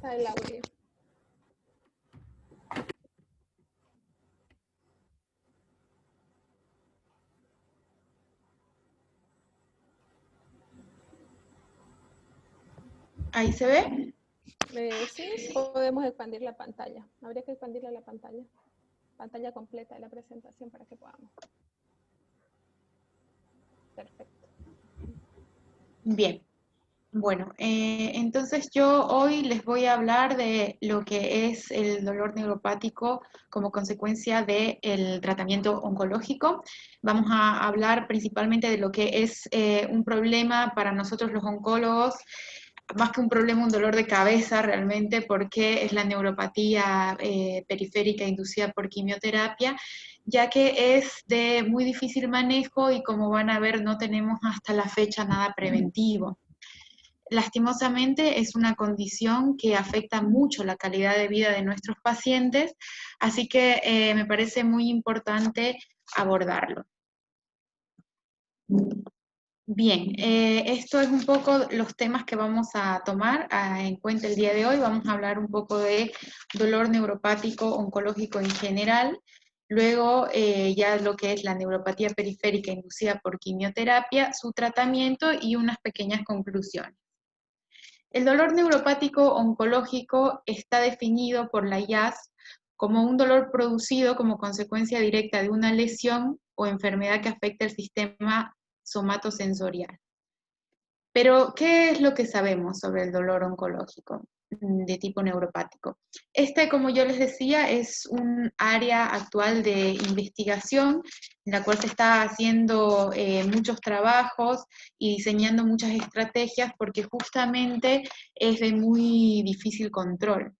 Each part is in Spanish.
pasa el audio. ¿Ahí se ve? Sí, podemos expandir la pantalla. Habría que expandirle la pantalla completa de la presentación para que podamos. Perfecto. Bien. Bueno, entonces yo hoy les voy a hablar de lo que es el dolor neuropático como consecuencia del tratamiento oncológico. Vamos a hablar principalmente de lo que es un problema para nosotros los oncólogos, más que un problema, un dolor de cabeza realmente, porque es la neuropatía periférica inducida por quimioterapia, ya que es de muy difícil manejo y como van a ver no tenemos hasta la fecha nada preventivo. Lastimosamente es una condición que afecta mucho la calidad de vida de nuestros pacientes, así que me parece muy importante abordarlo. Bien, esto es un poco los temas que vamos a tomar en cuenta el día de hoy. Vamos a hablar un poco de dolor neuropático oncológico en general, luego ya lo que es la neuropatía periférica inducida por quimioterapia, su tratamiento y unas pequeñas conclusiones. El dolor neuropático oncológico está definido por la IAS como un dolor producido como consecuencia directa de una lesión o enfermedad que afecta el sistema somatosensorial. Pero, ¿qué es lo que sabemos sobre el dolor oncológico de tipo neuropático? Como yo les decía, es un área actual de investigación en la cual se está haciendo muchos trabajos y diseñando muchas estrategias porque justamente es de muy difícil control.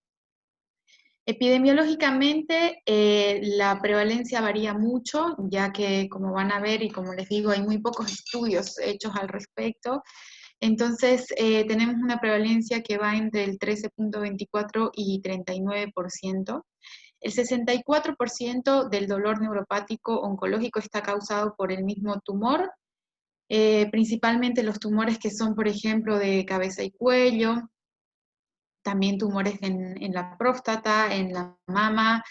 Epidemiológicamente, la prevalencia varía mucho, ya que, como van a ver y como les digo, hay muy pocos estudios hechos al respecto. Entonces, tenemos una prevalencia que va entre el 13.24 y 39%. El 64% del dolor neuropático oncológico está causado por el mismo tumor, principalmente los tumores que son, por ejemplo, de cabeza y cuello, también tumores en la próstata, en la mama,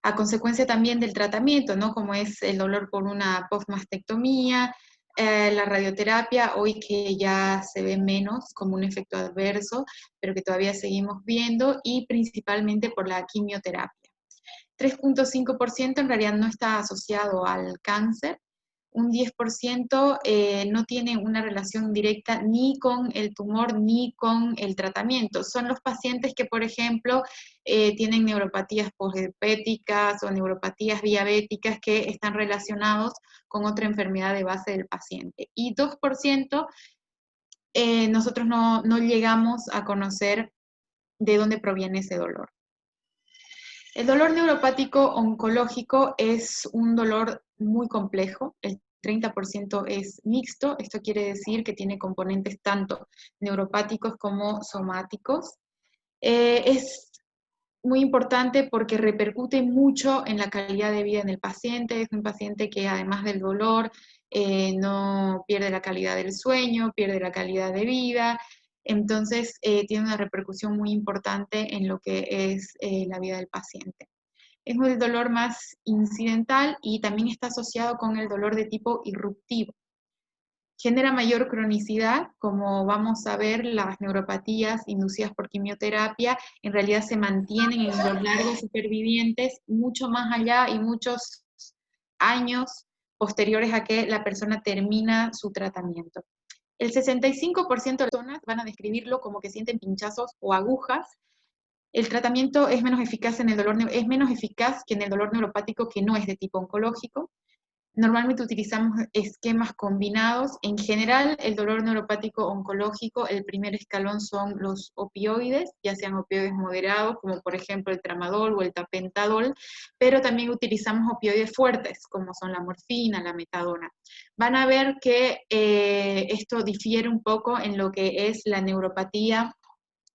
a consecuencia también del tratamiento, ¿no? Como es el dolor por una postmastectomía, la radioterapia, hoy que ya se ve menos como un efecto adverso, pero que todavía seguimos viendo, y principalmente por la quimioterapia. 3.5% en realidad no está asociado al cáncer, un 10% no tiene una relación directa ni con el tumor ni con el tratamiento. Son los pacientes que, por ejemplo, tienen neuropatías posherpéticas o neuropatías diabéticas que están relacionados con otra enfermedad de base del paciente. Y 2% nosotros no llegamos a conocer de dónde proviene ese dolor. El dolor neuropático oncológico es un dolor muy complejo, el 30% es mixto, esto quiere decir que tiene componentes tanto neuropáticos como somáticos. Es muy importante porque repercute mucho en la calidad de vida en el paciente, es un paciente que además del dolor no pierde la calidad del sueño, pierde la calidad de vida, entonces tiene una repercusión muy importante en lo que es la vida del paciente. Es el dolor más incidental y también está asociado con el dolor de tipo irruptivo. Genera mayor cronicidad, como vamos a ver, las neuropatías inducidas por quimioterapia en realidad se mantienen en los largos supervivientes mucho más allá y muchos años posteriores a que la persona termina su tratamiento. El 65% de personas van a describirlo como que sienten pinchazos o agujas. El tratamiento es menos eficaz es menos eficaz que en el dolor neuropático que no es de tipo oncológico. Normalmente utilizamos esquemas combinados. En general, el dolor neuropático oncológico, el primer escalón son los opioides, ya sean opioides moderados, como por ejemplo el tramadol o el tapentadol, pero también utilizamos opioides fuertes, como son la morfina, la metadona. Van a ver que esto difiere un poco en lo que es la neuropatía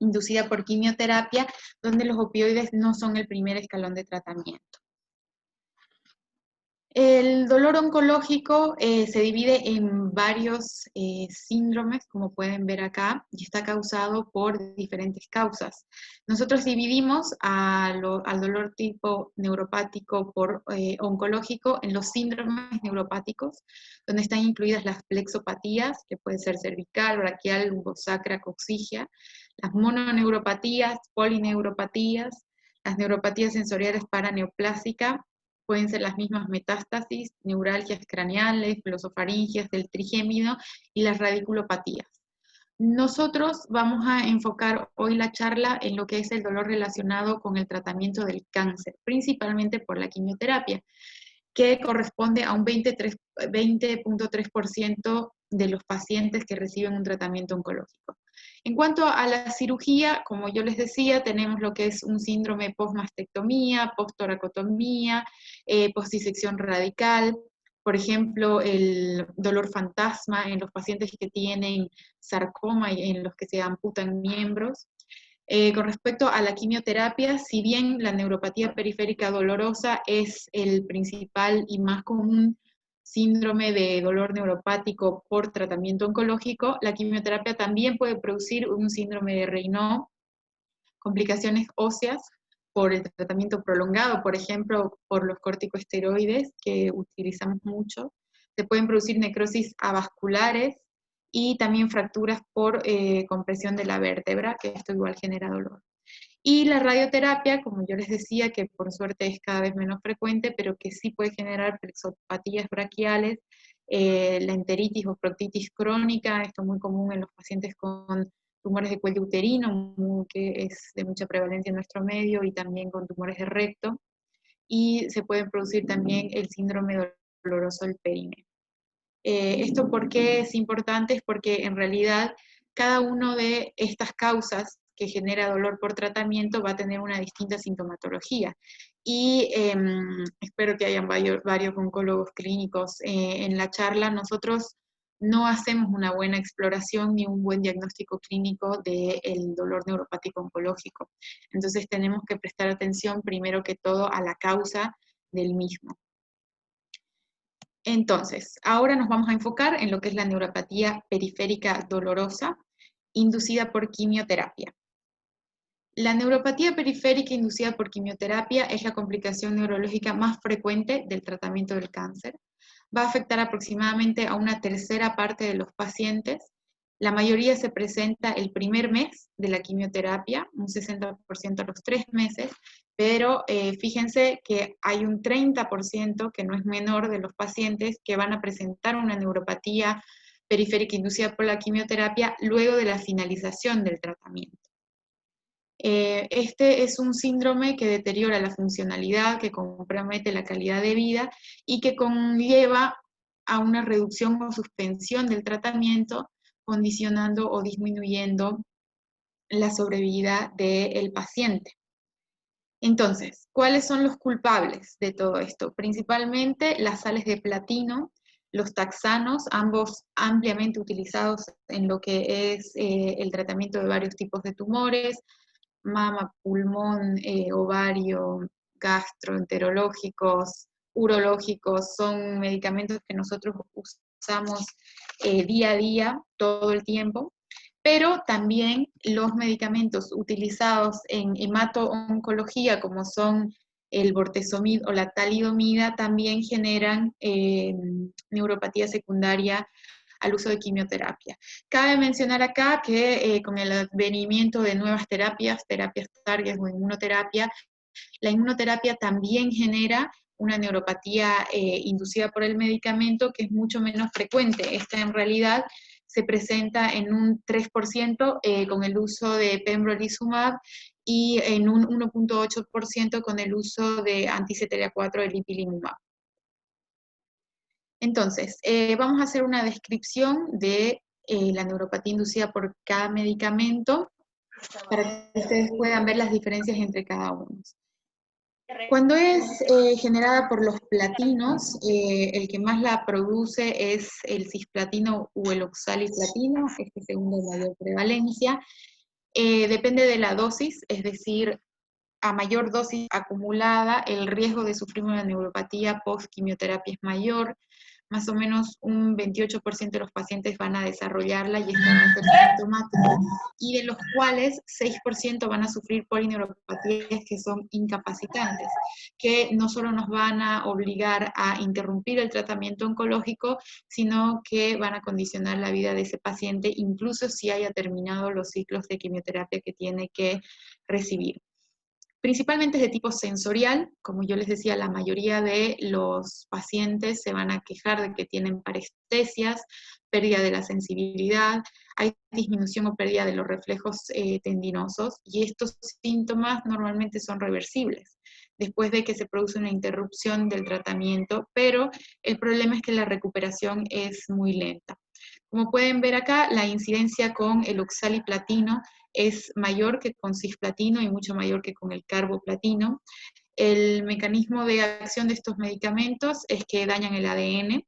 inducida por quimioterapia, donde los opioides no son el primer escalón de tratamiento. El dolor oncológico se divide en varios síndromes, como pueden ver acá, y está causado por diferentes causas. Nosotros dividimos al dolor tipo neuropático por oncológico en los síndromes neuropáticos, donde están incluidas las plexopatías, que puede ser cervical, braquial, lumbosacra, coxigia, las mononeuropatías, polineuropatías, las neuropatías sensoriales paraneoplásicas, pueden ser las mismas metástasis, neuralgias craneales, glosofaringias del trigémino y las radiculopatías. Nosotros vamos a enfocar hoy la charla en lo que es el dolor relacionado con el tratamiento del cáncer, principalmente por la quimioterapia, que corresponde a un 20.3% de los pacientes que reciben un tratamiento oncológico. En cuanto a la cirugía, como yo les decía, tenemos lo que es un síndrome post-mastectomía, post-toracotomía, post-disección radical, por ejemplo, el dolor fantasma en los pacientes que tienen sarcoma y en los que se amputan miembros. Con respecto a la quimioterapia, si bien la neuropatía periférica dolorosa es el principal y más común síndrome de dolor neuropático por tratamiento oncológico, la quimioterapia también puede producir un síndrome de Raynaud, complicaciones óseas por el tratamiento prolongado, por ejemplo, por los corticosteroides que utilizamos mucho. Se pueden producir necrosis avasculares y también fracturas por compresión de la vértebra, que esto igual genera dolor. Y la radioterapia, como yo les decía, que por suerte es cada vez menos frecuente, pero que sí puede generar plexopatías braquiales, la enteritis o proctitis crónica, esto es muy común en los pacientes con tumores de cuello uterino, que es de mucha prevalencia en nuestro medio, y también con tumores de recto, y se puede producir también el síndrome doloroso del períneo. ¿Esto por qué es importante? Es porque en realidad cada una de estas causas que genera dolor por tratamiento va a tener una distinta sintomatología. Y espero que hayan varios oncólogos clínicos en la charla. Nosotros no hacemos una buena exploración ni un buen diagnóstico clínico del dolor neuropático oncológico. Entonces tenemos que prestar atención primero que todo a la causa del mismo. Entonces, ahora nos vamos a enfocar en lo que es la neuropatía periférica dolorosa inducida por quimioterapia. La neuropatía periférica inducida por quimioterapia es la complicación neurológica más frecuente del tratamiento del cáncer. Va a afectar aproximadamente a una tercera parte de los pacientes. La mayoría se presenta el primer mes de la quimioterapia, un 60% a los 3 meses, pero fíjense que hay un 30%, que no es menor, de los pacientes que van a presentar una neuropatía periférica inducida por la quimioterapia luego de la finalización del tratamiento. Este es un síndrome que deteriora la funcionalidad, que compromete la calidad de vida y que conlleva a una reducción o suspensión del tratamiento, condicionando o disminuyendo la sobrevida del paciente. Entonces, ¿cuáles son los culpables de todo esto? Principalmente las sales de platino, los taxanos, ambos ampliamente utilizados en lo que es el tratamiento de varios tipos de tumores, mama, pulmón, ovario, gastroenterológicos, urológicos, son medicamentos que nosotros usamos día a día, todo el tiempo, pero también los medicamentos utilizados en hemato-oncología, como son el bortezomib o la talidomida, también generan neuropatía secundaria al uso de quimioterapia. Cabe mencionar acá que con el advenimiento de nuevas terapias target o inmunoterapia, la inmunoterapia también genera una neuropatía inducida por el medicamento que es mucho menos frecuente. Esta en realidad se presenta en un 3% con el uso de pembrolizumab y en un 1.8% con el uso de anti-CTLA-4 del ipilimumab. Entonces, vamos a hacer una descripción de la neuropatía inducida por cada medicamento para que ustedes puedan ver las diferencias entre cada uno. Cuando es generada por los platinos, el que más la produce es el cisplatino o el oxaliplatino, este segundo de mayor prevalencia. Depende de la dosis, es decir, a mayor dosis acumulada, el riesgo de sufrir una neuropatía post-quimioterapia es mayor. Más o menos un 28% de los pacientes van a desarrollarla y esta va a ser sintomática, y de los cuales 6% van a sufrir polineuropatías que son incapacitantes, que no solo nos van a obligar a interrumpir el tratamiento oncológico, sino que van a condicionar la vida de ese paciente, incluso si haya terminado los ciclos de quimioterapia que tiene que recibir. Principalmente es de tipo sensorial, como yo les decía, la mayoría de los pacientes se van a quejar de que tienen parestesias, pérdida de la sensibilidad, hay disminución o pérdida de los reflejos tendinosos, y estos síntomas normalmente son reversibles después de que se produce una interrupción del tratamiento, pero el problema es que la recuperación es muy lenta. Como pueden ver acá, la incidencia con el oxaliplatino es mayor que con cisplatino y mucho mayor que con el carboplatino. El mecanismo de acción de estos medicamentos es que dañan el ADN.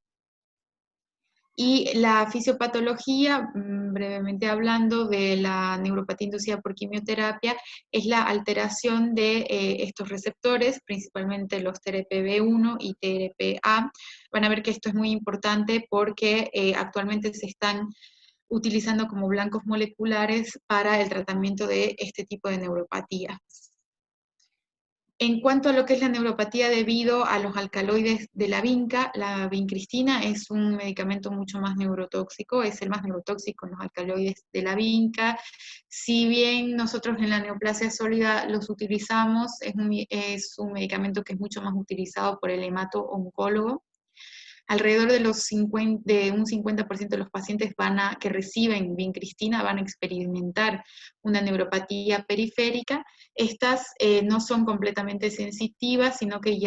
Y la fisiopatología, brevemente hablando de la neuropatía inducida por quimioterapia, es la alteración de estos receptores, principalmente los TRPV1 y TRPA. Van a ver que esto es muy importante porque actualmente se están utilizando como blancos moleculares para el tratamiento de este tipo de neuropatías. En cuanto a lo que es la neuropatía debido a los alcaloides de la vincristina es un medicamento mucho más neurotóxico, es el más neurotóxico en los alcaloides de la vinca. Si bien nosotros en la neoplasia sólida los utilizamos, es un medicamento que es mucho más utilizado por el hemato-oncólogo. Alrededor de un 50% de los pacientes que reciben vincristina van a experimentar una neuropatía periférica. Estas no son completamente sensitivas, sino que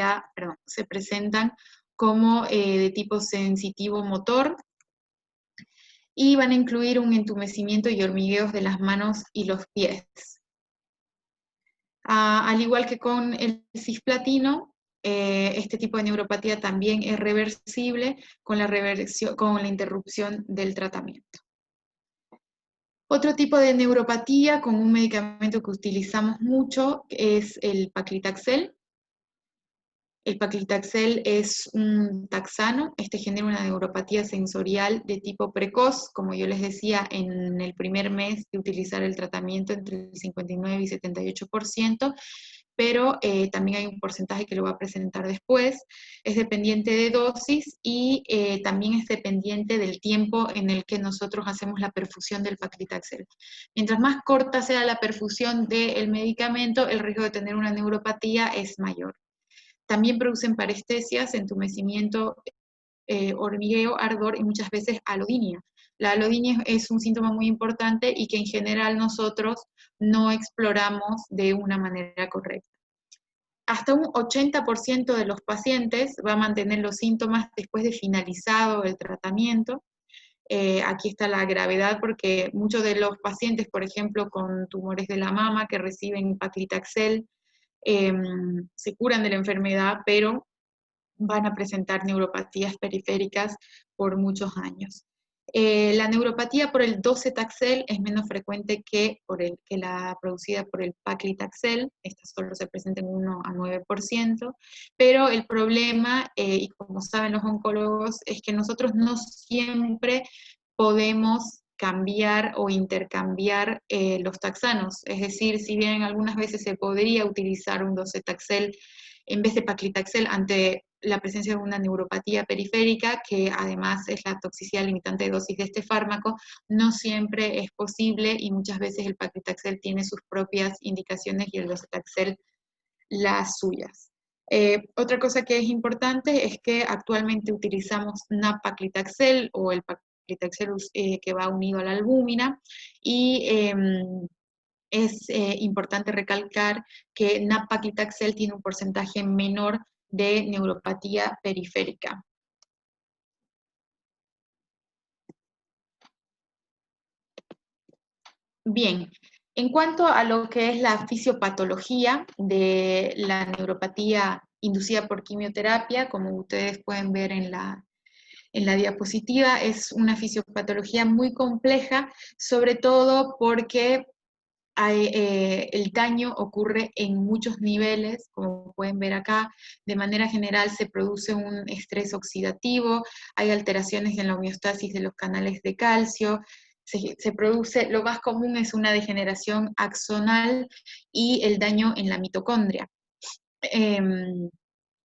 se presentan como de tipo sensitivo motor, y van a incluir un entumecimiento y hormigueos de las manos y los pies. Al igual que con el cisplatino, este tipo de neuropatía también es reversible con la interrupción del tratamiento. Otro tipo de neuropatía con un medicamento que utilizamos mucho es el paclitaxel. El paclitaxel es un taxano, este genera una neuropatía sensorial de tipo precoz, como yo les decía, en el primer mes de utilizar el tratamiento entre el 59 y 78%, pero también hay un porcentaje que lo va a presentar después. Es dependiente de dosis y también es dependiente del tiempo en el que nosotros hacemos la perfusión del paclitaxel. Mientras más corta sea la perfusión del medicamento, el riesgo de tener una neuropatía es mayor. También producen parestesias, entumecimiento, hormigueo, ardor y muchas veces alodinia. La alodinia es un síntoma muy importante y que en general nosotros no exploramos de una manera correcta. Hasta un 80% de los pacientes va a mantener los síntomas después de finalizado el tratamiento. Aquí está la gravedad porque muchos de los pacientes, por ejemplo, con tumores de la mama que reciben paclitaxel, se curan de la enfermedad, pero van a presentar neuropatías periféricas por muchos años. La neuropatía por el docetaxel es menos frecuente que la producida por el paclitaxel, esta solo se presenta en 1 a 9%, pero el problema, y como saben los oncólogos, es que nosotros no siempre podemos cambiar o intercambiar los taxanos, es decir, si bien algunas veces se podría utilizar un docetaxel en vez de paclitaxel ante la presencia de una neuropatía periférica, que además es la toxicidad limitante de dosis de este fármaco, no siempre es posible y muchas veces el paclitaxel tiene sus propias indicaciones y el docetaxel las suyas. Otra cosa que es importante es que actualmente utilizamos nab-paclitaxel o el paclitaxel que va unido a la albúmina, y es importante recalcar que nab-paclitaxel tiene un porcentaje menor de neuropatía periférica. Bien, en cuanto a lo que es la fisiopatología de la neuropatía inducida por quimioterapia, como ustedes pueden ver en la diapositiva, es una fisiopatología muy compleja, sobre todo porque el daño ocurre en muchos niveles, como pueden ver acá. De manera general se produce un estrés oxidativo, hay alteraciones en la homeostasis de los canales de calcio, se produce, lo más común es una degeneración axonal y el daño en la mitocondria.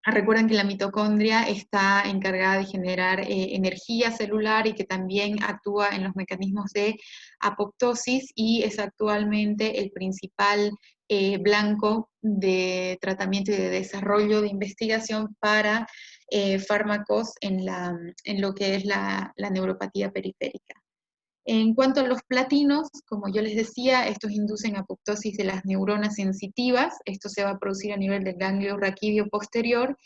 Recuerden que la mitocondria está encargada de generar energía celular y que también actúa en los mecanismos de apoptosis y es actualmente el principal blanco de tratamiento y de desarrollo de investigación para fármacos en lo que es la neuropatía periférica. En cuanto a los platinos, como yo les decía, estos inducen apoptosis de las neuronas sensitivas, esto se va a producir a nivel del ganglio raquídeo posterior,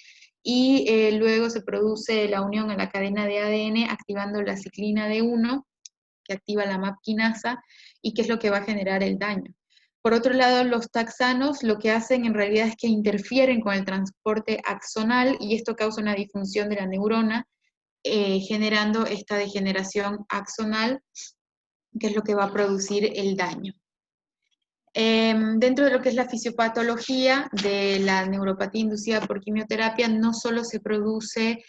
y luego se produce la unión a la cadena de ADN activando la ciclina D1, que activa la MAP quinasa, y que es lo que va a generar el daño. Por otro lado, los taxanos lo que hacen en realidad es que interfieren con el transporte axonal, y esto causa una disfunción de la neurona, generando esta degeneración axonal, que es lo que va a producir el daño. Dentro de lo que es la fisiopatología de la neuropatía inducida por quimioterapia, no solo se produce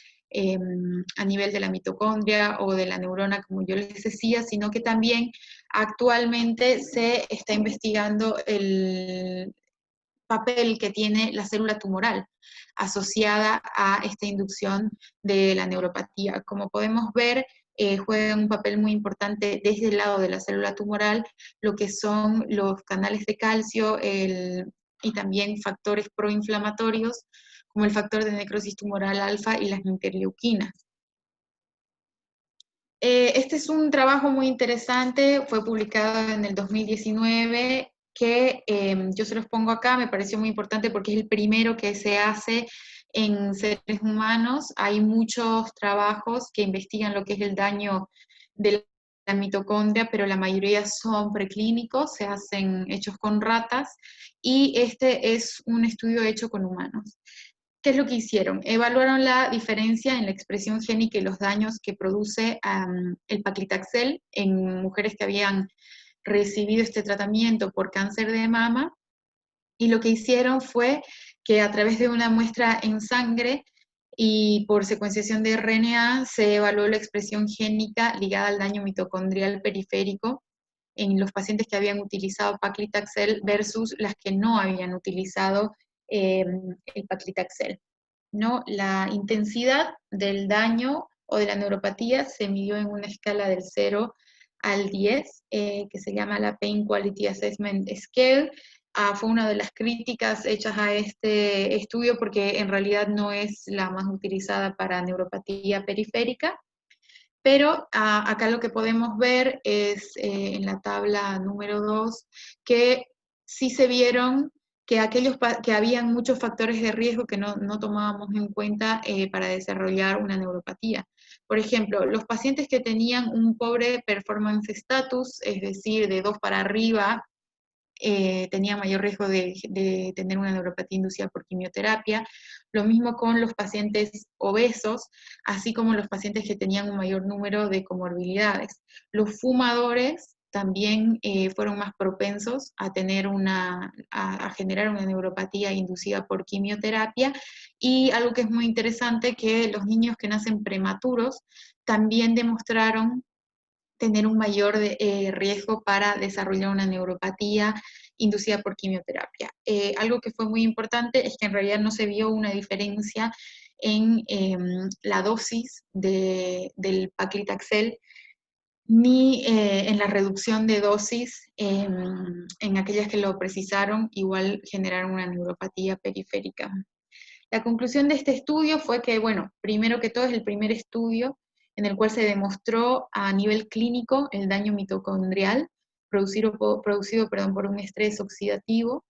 a nivel de la mitocondria o de la neurona, como yo les decía, sino que también actualmente se está investigando el papel que tiene la célula tumoral asociada a esta inducción de la neuropatía. Como podemos ver, juega un papel muy importante desde el lado de la célula tumoral, lo que son los canales de calcio y también factores proinflamatorios, como el factor de necrosis tumoral alfa y las interleuquinas. Este es un trabajo muy interesante, fue publicado en el 2019, que yo se los pongo acá, me pareció muy importante porque es el primero que se hace en seres humanos. Hay muchos trabajos que investigan lo que es el daño de la mitocondria, pero la mayoría son preclínicos, se hacen hechos con ratas, y este es un estudio hecho con humanos. ¿Qué es lo que hicieron? Evaluaron la diferencia en la expresión génica y los daños que produce el paclitaxel en mujeres que habían recibido este tratamiento por cáncer de mama, y lo que hicieron fue que a través de una muestra en sangre y por secuenciación de RNA se evaluó la expresión génica ligada al daño mitocondrial periférico en los pacientes que habían utilizado paclitaxel versus las que no habían utilizado el paclitaxel, ¿no? La intensidad del daño o de la neuropatía se midió en una escala del 0 al 10, que se llama la Pain Quality Assessment Scale. Fue una de las críticas hechas a este estudio porque en realidad no es la más utilizada para neuropatía periférica, pero acá lo que podemos ver es en la tabla número 2 que sí se vieron que que habían muchos factores de riesgo que no tomábamos en cuenta para desarrollar una neuropatía. Por ejemplo, los pacientes que tenían un pobre performance status, es decir, de 2 para arriba, tenía mayor riesgo de tener una neuropatía inducida por quimioterapia. Lo mismo con los pacientes obesos, así como los pacientes que tenían un mayor número de comorbilidades. Los fumadores también fueron más propensos a a generar una neuropatía inducida por quimioterapia, y algo que es muy interesante, que los niños que nacen prematuros también demostraron tener un mayor riesgo para desarrollar una neuropatía inducida por quimioterapia. Algo que fue muy importante es que en realidad no se vio una diferencia en la dosis del paclitaxel ni en la reducción de dosis en aquellas que lo precisaron, igual generaron una neuropatía periférica. La conclusión de este estudio fue que, bueno, primero que todo es el primer estudio en el cual se demostró a nivel clínico el daño mitocondrial producido por un estrés oxidativo.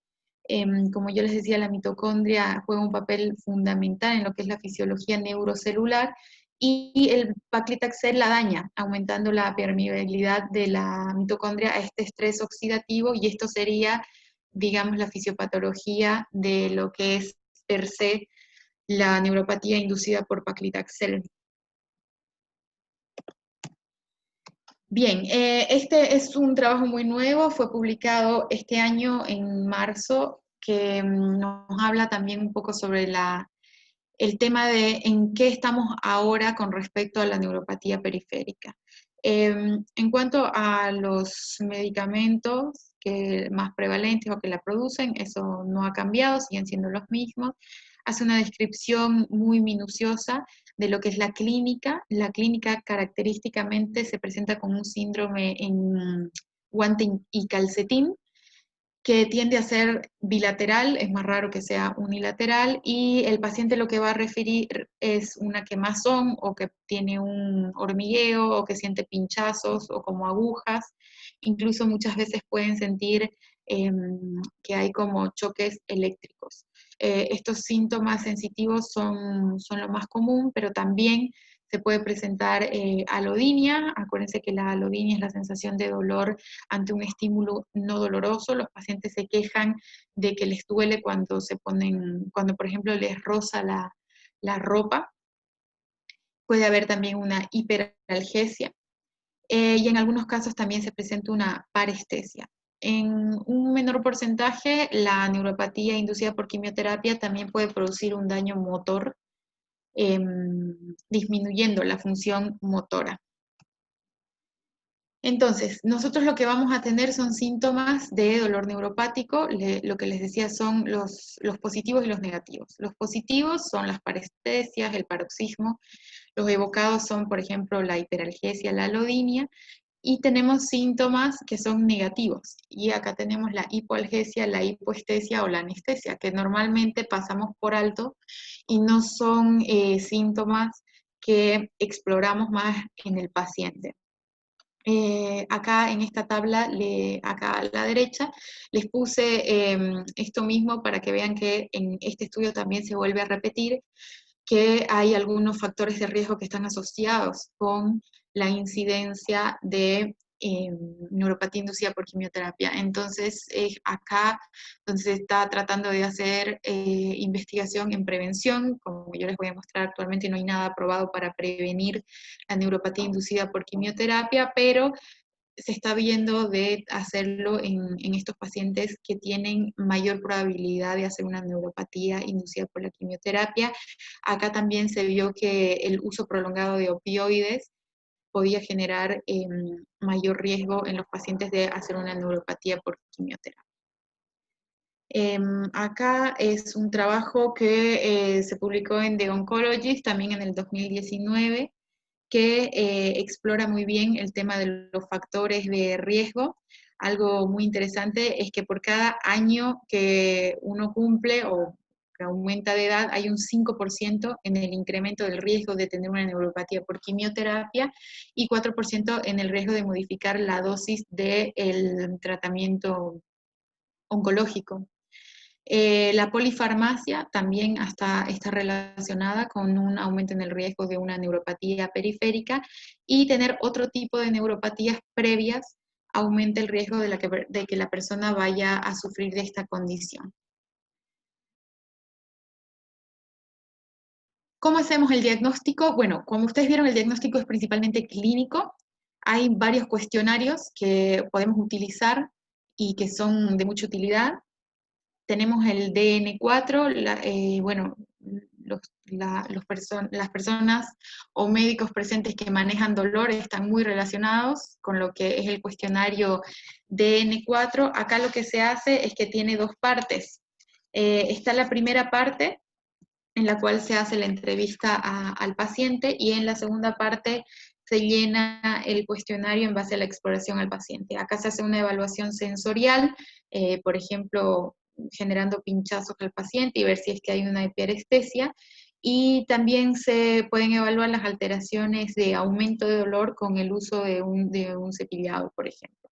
Como yo les decía, la mitocondria juega un papel fundamental en lo que es la fisiología neurocelular, y el paclitaxel la daña, aumentando la permeabilidad de la mitocondria a este estrés oxidativo, y esto sería, digamos, la fisiopatología de lo que es per se la neuropatía inducida por paclitaxel. Bien, este es un trabajo muy nuevo, fue publicado este año en marzo, que nos habla también un poco sobre el tema de en qué estamos ahora con respecto a la neuropatía periférica. En cuanto a los medicamentos más prevalentes o que la producen, eso no ha cambiado, siguen siendo los mismos. Hace una descripción muy minuciosa de lo que es la clínica. La clínica característicamente se presenta con un síndrome en guante y calcetín, que tiende a ser bilateral, es más raro que sea unilateral, y el paciente lo que va a referir es una quemazón o que tiene un hormigueo o que siente pinchazos o como agujas, incluso muchas veces pueden sentir que hay como choques eléctricos. Estos síntomas sensitivos son lo más común, pero también se puede presentar alodinia. Acuérdense que la alodinia es la sensación de dolor ante un estímulo no doloroso. Los pacientes se quejan de que les duele cuando cuando por ejemplo les roza la ropa. Puede haber también una hiperalgesia y en algunos casos también se presenta una parestesia. En un menor porcentaje, la neuropatía inducida por quimioterapia también puede producir un daño motor, disminuyendo la función motora. Entonces, nosotros lo que vamos a tener son síntomas de dolor neuropático. Lo que les decía son los positivos y los negativos. Los positivos son las parestesias, el paroxismo. Los evocados son, por ejemplo, la hiperalgesia, la alodinia. Y tenemos síntomas que son negativos. Y acá tenemos la hipoalgesia, la hipoestesia o la anestesia, que normalmente pasamos por alto y no son síntomas que exploramos más en el paciente. Acá en esta tabla, acá a la derecha, les puse esto mismo para que vean que en este estudio también se vuelve a repetir que hay algunos factores de riesgo que están asociados con la incidencia de neuropatía inducida por quimioterapia. Entonces, acá donde se está tratando de hacer investigación en prevención. Como yo les voy a mostrar, actualmente no hay nada aprobado para prevenir la neuropatía inducida por quimioterapia, pero se está viendo de hacerlo en estos pacientes que tienen mayor probabilidad de hacer una neuropatía inducida por la quimioterapia. Acá también se vio que el uso prolongado de opioides podía generar mayor riesgo en los pacientes de hacer una neuropatía por quimioterapia. Acá es un trabajo que se publicó en The Oncologist también en el 2019, que explora muy bien el tema de los factores de riesgo. Algo muy interesante es que por cada año que uno cumple o que aumenta de edad, hay un 5% en el incremento del riesgo de tener una neuropatía por quimioterapia y 4% en el riesgo de modificar la dosis del tratamiento oncológico. La polifarmacia también está relacionada con un aumento en el riesgo de una neuropatía periférica, y tener otro tipo de neuropatías previas aumenta el riesgo de que la persona vaya a sufrir de esta condición. ¿Cómo hacemos el diagnóstico? Bueno, como ustedes vieron, el diagnóstico es principalmente clínico. Hay varios cuestionarios que podemos utilizar y que son de mucha utilidad. Tenemos el DN4, bueno, las personas o médicos presentes que manejan dolor están muy relacionados con lo que es el cuestionario DN4. Acá lo que se hace es que tiene dos partes. Está la primera parte, en la cual se hace la entrevista al paciente, y en la segunda parte se llena el cuestionario en base a la exploración al paciente. Acá se hace una evaluación sensorial, por ejemplo, generando pinchazos al paciente y ver si es que hay una hiperestesia, y también se pueden evaluar las alteraciones de aumento de dolor con el uso de un cepillado, por ejemplo.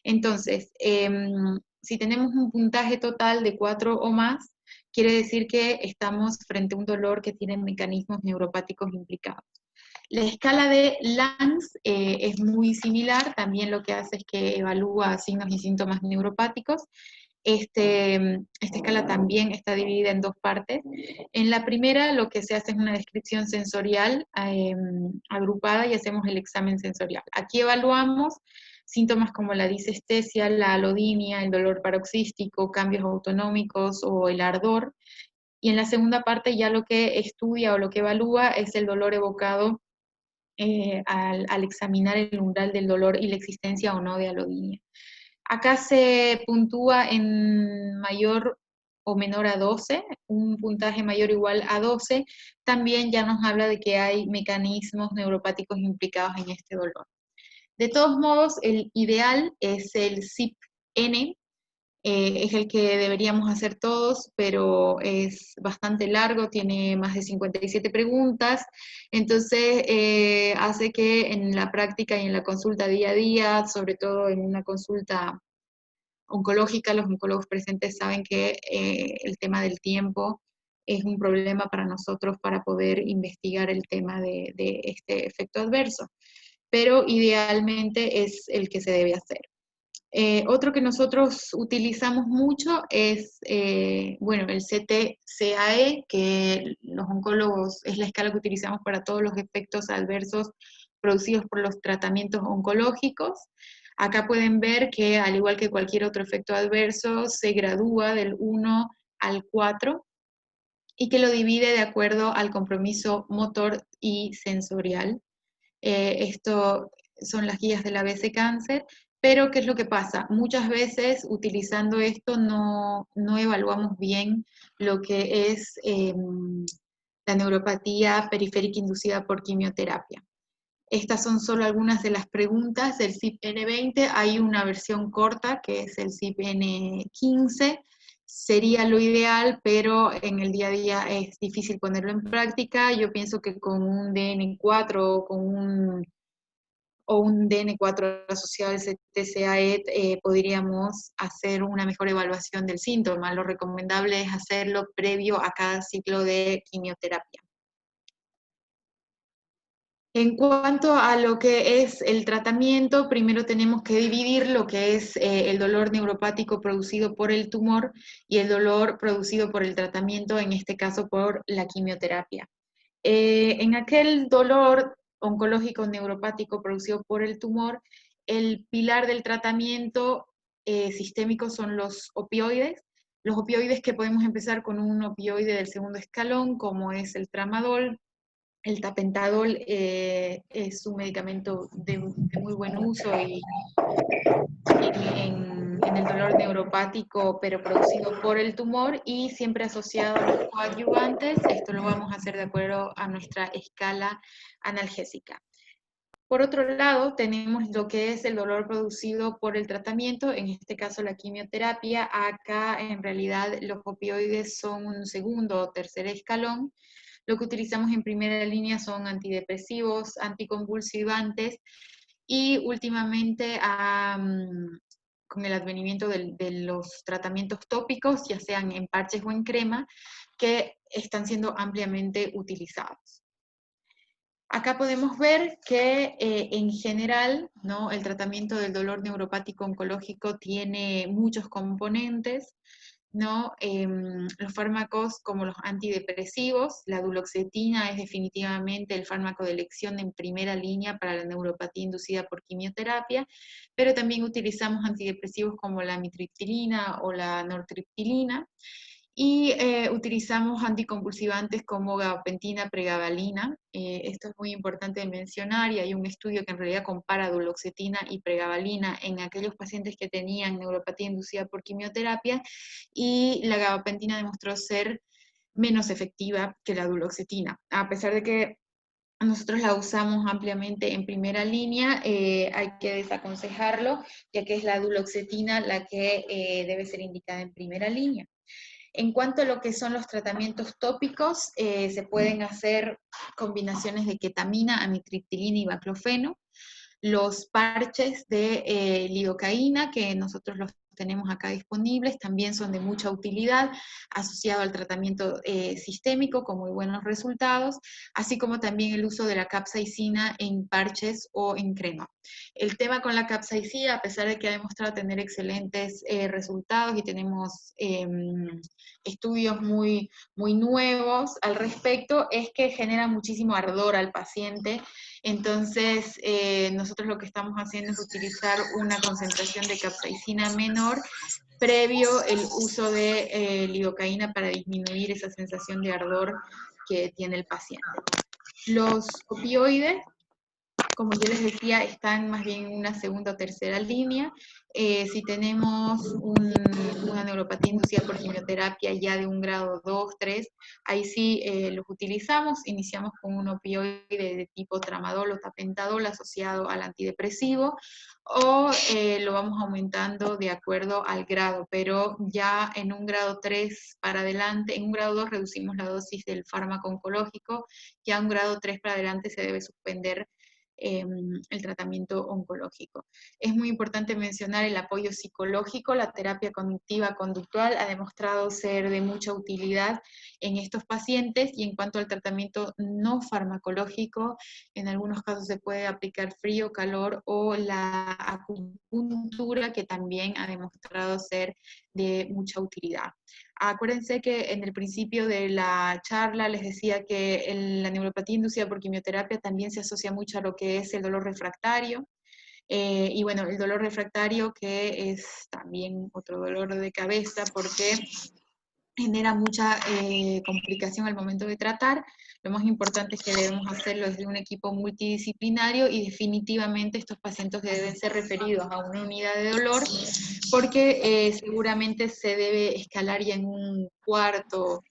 Entonces, si tenemos un puntaje total de 4 o más, quiere decir que estamos frente a un dolor que tiene mecanismos neuropáticos implicados. La escala de Lanz es muy similar, también lo que hace es que evalúa signos y síntomas neuropáticos, Esta escala también está dividida en dos partes. En la primera lo que se hace es una descripción sensorial agrupada y hacemos el examen sensorial. Aquí evaluamos síntomas como la disestesia, la alodinia, el dolor paroxístico, cambios autonómicos o el ardor. Y en la segunda parte ya lo que estudia o lo que evalúa es el dolor evocado al examinar el umbral del dolor y la existencia o no de alodinia. Acá se puntúa en mayor o menor a 12, un puntaje mayor o igual a 12, también ya nos habla de que hay mecanismos neuropáticos implicados en este dolor. De todos modos, el ideal es el CIP-N, es el que deberíamos hacer todos, pero es bastante largo, tiene más de 57 preguntas, entonces hace que en la práctica y en la consulta día a día, sobre todo en una consulta oncológica, los oncólogos presentes saben que el tema del tiempo es un problema para nosotros para poder investigar el tema de este efecto adverso, pero idealmente es el que se debe hacer. Otro que nosotros utilizamos mucho es, bueno, el CT-CAE, que los oncólogos es la escala que utilizamos para todos los efectos adversos producidos por los tratamientos oncológicos. Acá pueden ver que, al igual que cualquier otro efecto adverso, se gradúa del 1 al 4 y que lo divide de acuerdo al compromiso motor y sensorial. Esto son las guías del ABC Cáncer, pero ¿qué es lo que pasa? Muchas veces utilizando esto no evaluamos bien lo que es la neuropatía periférica inducida por quimioterapia. Estas son solo algunas de las preguntas del CIP-N20. Hay una versión corta que es el CIP-N15. Sería lo ideal, pero en el día a día es difícil ponerlo en práctica. Yo pienso que con un DN4 o un DN4 asociado al CTCAE podríamos hacer una mejor evaluación del síntoma. Lo recomendable es hacerlo previo a cada ciclo de quimioterapia. En cuanto a lo que es el tratamiento, primero tenemos que dividir lo que es el dolor neuropático producido por el tumor y el dolor producido por el tratamiento, en este caso por la quimioterapia. En aquel dolor oncológico neuropático producido por el tumor, el pilar del tratamiento sistémico son los opioides. Los opioides que podemos empezar con un opioide del segundo escalón, como es el tramadol. El tapentadol es un medicamento de muy buen uso y en el dolor neuropático, pero producido por el tumor y siempre asociado a los coadyuvantes. Esto lo vamos a hacer de acuerdo a nuestra escala analgésica. Por otro lado, tenemos lo que es el dolor producido por el tratamiento, en este caso la quimioterapia. Acá en realidad los opioides son un segundo o tercer escalón. Lo que utilizamos en primera línea son antidepresivos, anticonvulsivantes y últimamente con el advenimiento de los tratamientos tópicos, ya sean en parches o en crema, que están siendo ampliamente utilizados. Acá podemos ver que en general, ¿no?, el tratamiento del dolor neuropático oncológico tiene muchos componentes, ¿no? Los fármacos como los antidepresivos, la duloxetina es definitivamente el fármaco de elección en primera línea para la neuropatía inducida por quimioterapia, pero también utilizamos antidepresivos como la amitriptilina o la nortriptilina, y utilizamos anticonvulsivantes como gabapentina, pregabalina. Esto es muy importante de mencionar y hay un estudio que en realidad compara duloxetina y pregabalina en aquellos pacientes que tenían neuropatía inducida por quimioterapia y la gabapentina demostró ser menos efectiva que la duloxetina. A pesar de que nosotros la usamos ampliamente en primera línea, hay que desaconsejarlo, ya que es la duloxetina la que debe ser indicada en primera línea. En cuanto a lo que son los tratamientos tópicos, se pueden hacer combinaciones de ketamina, amitriptilina y baclofeno, los parches de lidocaína, que nosotros los tenemos acá disponibles, también son de mucha utilidad, asociado al tratamiento sistémico con muy buenos resultados, así como también el uso de la capsaicina en parches o en crema. El tema con la capsaicina, a pesar de que ha demostrado tener excelentes resultados y tenemos estudios muy nuevos al respecto, es que genera muchísimo ardor al paciente. Entonces, nosotros lo que estamos haciendo es utilizar una concentración de capsaicina menor previo el uso de lidocaína para disminuir esa sensación de ardor que tiene el paciente. Los opioides, como yo les decía, están más bien en una segunda o tercera línea. Si tenemos una neuropatía inducida por quimioterapia ya de un grado 2, 3, ahí sí los utilizamos. Iniciamos con un opioide de tipo tramadol o tapentadol asociado al antidepresivo, o lo vamos aumentando de acuerdo al grado, pero ya en un grado 3 para adelante, en un grado 2 reducimos la dosis del fármaco oncológico, ya en un grado 3 para adelante se debe suspender el tratamiento oncológico. Es muy importante mencionar el apoyo psicológico. La terapia cognitiva conductual ha demostrado ser de mucha utilidad en estos pacientes, y en cuanto al tratamiento no farmacológico, en algunos casos se puede aplicar frío, calor o la acupuntura, que también ha demostrado ser de mucha utilidad. Acuérdense que en el principio de la charla les decía que la neuropatía inducida por quimioterapia también se asocia mucho a lo que es el dolor refractario. Y bueno, el dolor refractario, que es también otro dolor de cabeza porque genera mucha complicación al momento de tratar. Lo más importante es que debemos hacerlo desde un equipo multidisciplinario, y definitivamente estos pacientes deben ser referidos a una unidad de dolor, porque seguramente se debe escalar ya en un cuarto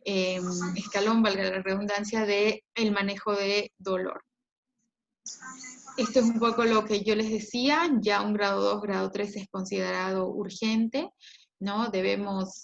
escalón, valga la redundancia, del manejo de dolor. Esto es un poco lo que yo les decía. Ya un grado 2, grado 3 es considerado urgente, ¿no? Debemos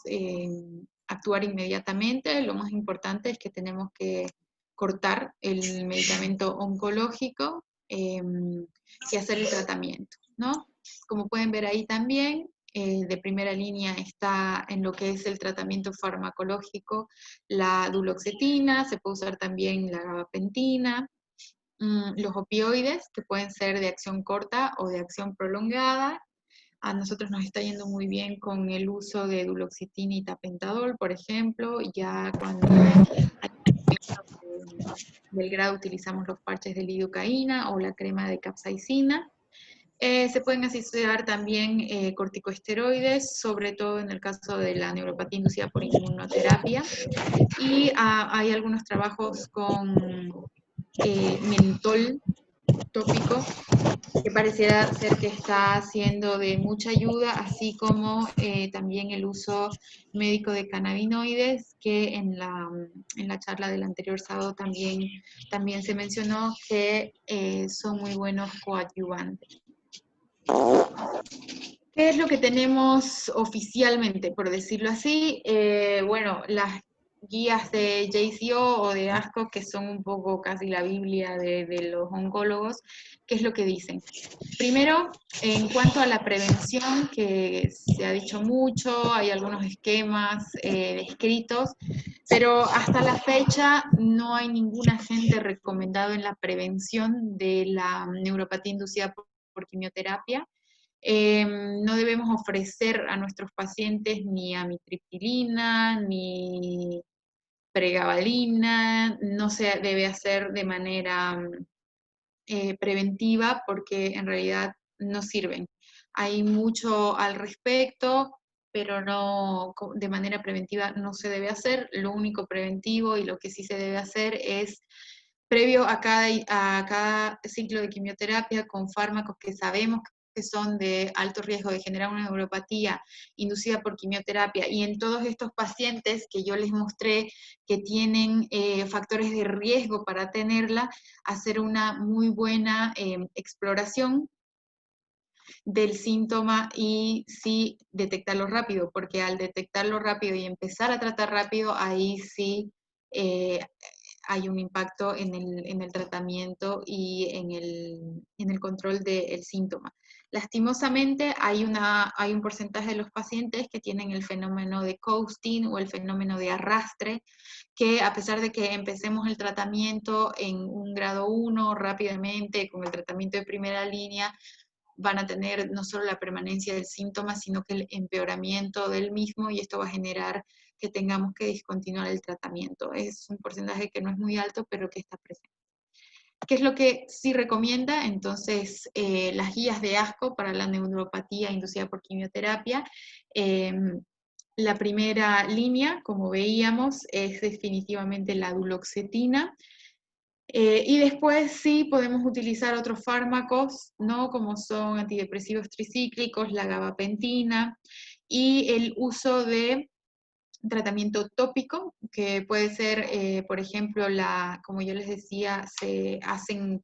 actuar inmediatamente. Lo más importante es que tenemos que cortar el medicamento oncológico y hacer el tratamiento, ¿no? Como pueden ver ahí también, de primera línea está en lo que es el tratamiento farmacológico la duloxetina, se puede usar también la gabapentina, los opioides, que pueden ser de acción corta o de acción prolongada. A nosotros nos está yendo muy bien con el uso de duloxetina y tapentadol, por ejemplo. Ya cuando del grado utilizamos los parches de lidocaína o la crema de capsaicina. Se pueden asociar también corticosteroides, sobre todo en el caso de la neuropatía inducida por inmunoterapia. Y hay algunos trabajos con mentol tópico, que pareciera ser que está siendo de mucha ayuda, así como también el uso médico de cannabinoides, que en la charla del anterior sábado también se mencionó que son muy buenos coadyuvantes. ¿Qué es lo que tenemos oficialmente, por decirlo así? Bueno, las guías de JCO o de ASCO, que son un poco casi la Biblia de los oncólogos. ¿Qué es lo que dicen? Primero, en cuanto a la prevención, que se ha dicho mucho, hay algunos esquemas descritos, pero hasta la fecha no hay ningún agente recomendado en la prevención de la neuropatía inducida por quimioterapia. No debemos ofrecer a nuestros pacientes ni amitriptilina, ni pregabalina, no se debe hacer de manera preventiva, porque en realidad no sirven. Hay mucho al respecto, pero no, de manera preventiva no se debe hacer. Lo único preventivo y lo que sí se debe hacer es, previo a cada ciclo de quimioterapia, con fármacos que sabemos que son de alto riesgo de generar una neuropatía inducida por quimioterapia, y en todos estos pacientes que yo les mostré que tienen factores de riesgo para tenerla, hacer una muy buena exploración del síntoma y sí detectarlo rápido, porque al detectarlo rápido y empezar a tratar rápido, ahí sí hay un impacto en el tratamiento y en el control del síntoma. Lastimosamente hay un porcentaje de los pacientes que tienen el fenómeno de coasting o el fenómeno de arrastre, que a pesar de que empecemos el tratamiento en un grado 1 rápidamente, con el tratamiento de primera línea, van a tener no solo la permanencia del síntoma, sino que el empeoramiento del mismo, y esto va a generar que tengamos que discontinuar el tratamiento. Es un porcentaje que no es muy alto, pero que está presente. ¿Qué es lo que sí recomienda? Entonces, las guías de ASCO para la neuropatía inducida por quimioterapia. La primera línea, como veíamos, es definitivamente la duloxetina. Y después sí podemos utilizar otros fármacos, ¿no? Como son antidepresivos tricíclicos, la gabapentina, y el uso de tratamiento tópico, que puede ser, por ejemplo, como yo les decía, se hacen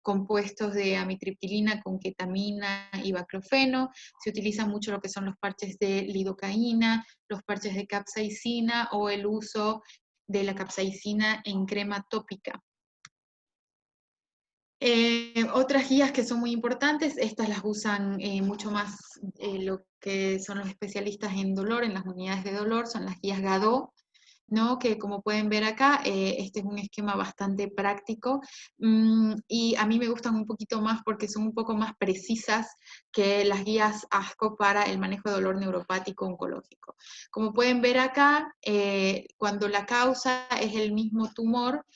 compuestos de amitriptilina con ketamina y baclofeno, se utiliza mucho lo que son los parches de lidocaína, los parches de capsaicina o el uso de la capsaicina en crema tópica. Otras guías que son muy importantes, estas las usan mucho más lo que son los especialistas en dolor, en las unidades de dolor, son las guías GADO, ¿no? Que como pueden ver acá, este es un esquema bastante práctico, y a mí me gustan un poquito más porque son un poco más precisas que las guías ASCO para el manejo de dolor neuropático oncológico. Como pueden ver acá, cuando la causa es el mismo tumor,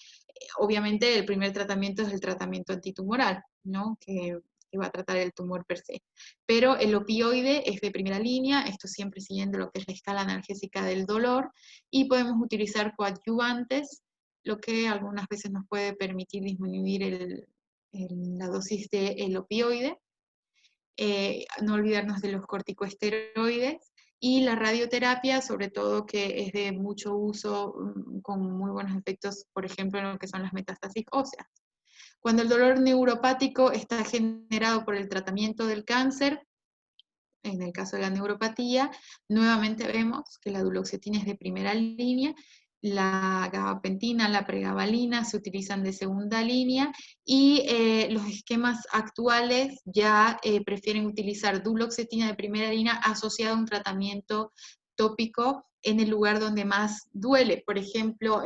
obviamente el primer tratamiento es el tratamiento antitumoral, ¿no? Que va a tratar el tumor per se. Pero el opioide es de primera línea, esto siempre siguiendo lo que es la escala analgésica del dolor, y podemos utilizar coadyuvantes, lo que algunas veces nos puede permitir disminuir la dosis del opioide. No olvidarnos de los corticosteroides, y la radioterapia, sobre todo, que es de mucho uso, con muy buenos efectos, por ejemplo, en lo que son las metástasis óseas. Cuando el dolor neuropático está generado por el tratamiento del cáncer, en el caso de la neuropatía, nuevamente vemos que la duloxetina es de primera línea, la gabapentina, la pregabalina se utilizan de segunda línea, y los esquemas actuales ya prefieren utilizar duloxetina de primera línea asociada a un tratamiento tópico en el lugar donde más duele. Por ejemplo,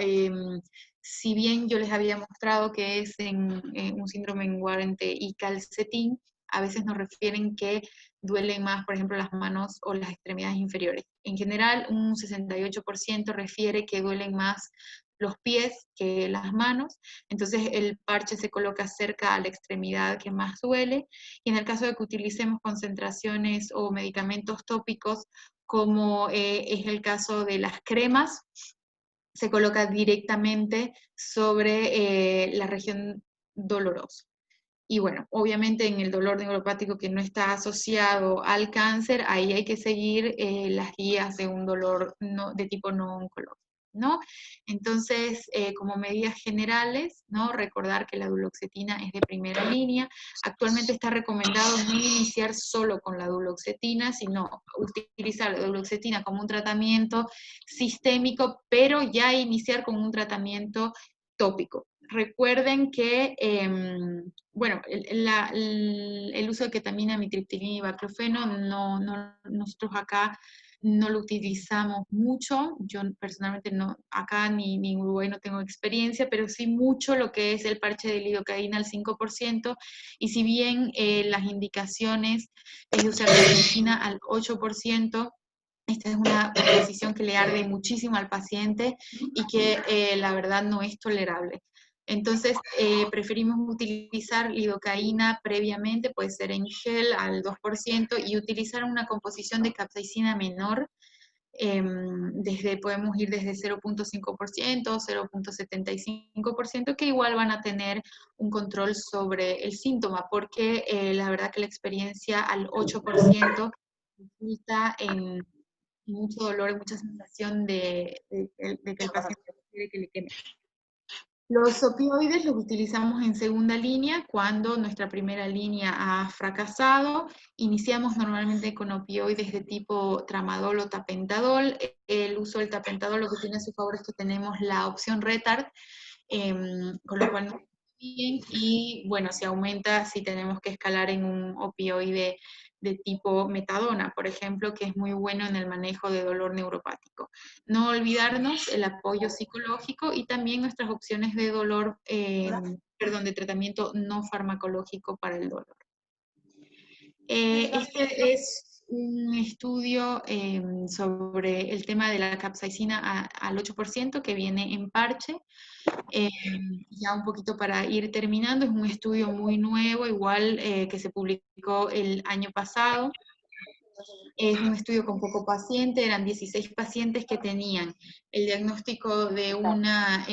si bien yo les había mostrado que es en un síndrome en Guarente y calcetín, a veces nos refieren que duelen más, por ejemplo, las manos o las extremidades inferiores. En general, un 68% refiere que duelen más los pies que las manos, entonces el parche se coloca cerca a la extremidad que más duele, y en el caso de que utilicemos concentraciones o medicamentos tópicos, como es el caso de las cremas, se coloca directamente sobre la región dolorosa. Y bueno, obviamente en el dolor neuropático que no está asociado al cáncer, ahí hay que seguir las guías de un dolor de tipo no oncológico, ¿no? Entonces, como medidas generales, ¿no? Recordar que la duloxetina es de primera línea. Actualmente está recomendado no iniciar solo con la duloxetina, sino utilizar la duloxetina como un tratamiento sistémico, pero ya iniciar con un tratamiento tópico. Recuerden que, bueno, el uso de ketamina, amitriptilina y baclofeno, nosotros acá no lo utilizamos mucho. Yo personalmente no, acá ni en Uruguay no tengo experiencia, pero sí mucho lo que es el parche de lidocaína al 5%, y si bien las indicaciones es de usar ketamina al 8%, esta es una decisión que le arde muchísimo al paciente y que la verdad no es tolerable. Entonces, preferimos utilizar lidocaína previamente, puede ser en gel al 2%, y utilizar una composición de capsaicina menor. Podemos ir desde 0.5%, 0.75%, que igual van a tener un control sobre el síntoma, porque la verdad que la experiencia al 8% resulta en mucho dolor y mucha sensación de que el paciente quiere que le queme. Los opioides los utilizamos en segunda línea cuando nuestra primera línea ha fracasado. Iniciamos normalmente con opioides de tipo tramadol o tapentadol. El uso del tapentadol lo que tiene a su favor es que tenemos la opción retard, con lo cual bien, y bueno, si aumenta, si tenemos que escalar en un opioide de tipo metadona, por ejemplo, que es muy bueno en el manejo de dolor neuropático. No olvidarnos el apoyo psicológico y también nuestras opciones de dolor, de tratamiento no farmacológico para el dolor. Este es un estudio sobre el tema de la capsaicina al 8% que viene en parche. Ya un poquito para ir terminando, es un estudio muy nuevo, igual que se publicó el año pasado. Es un estudio con poco paciente, eran 16 pacientes que tenían el diagnóstico de una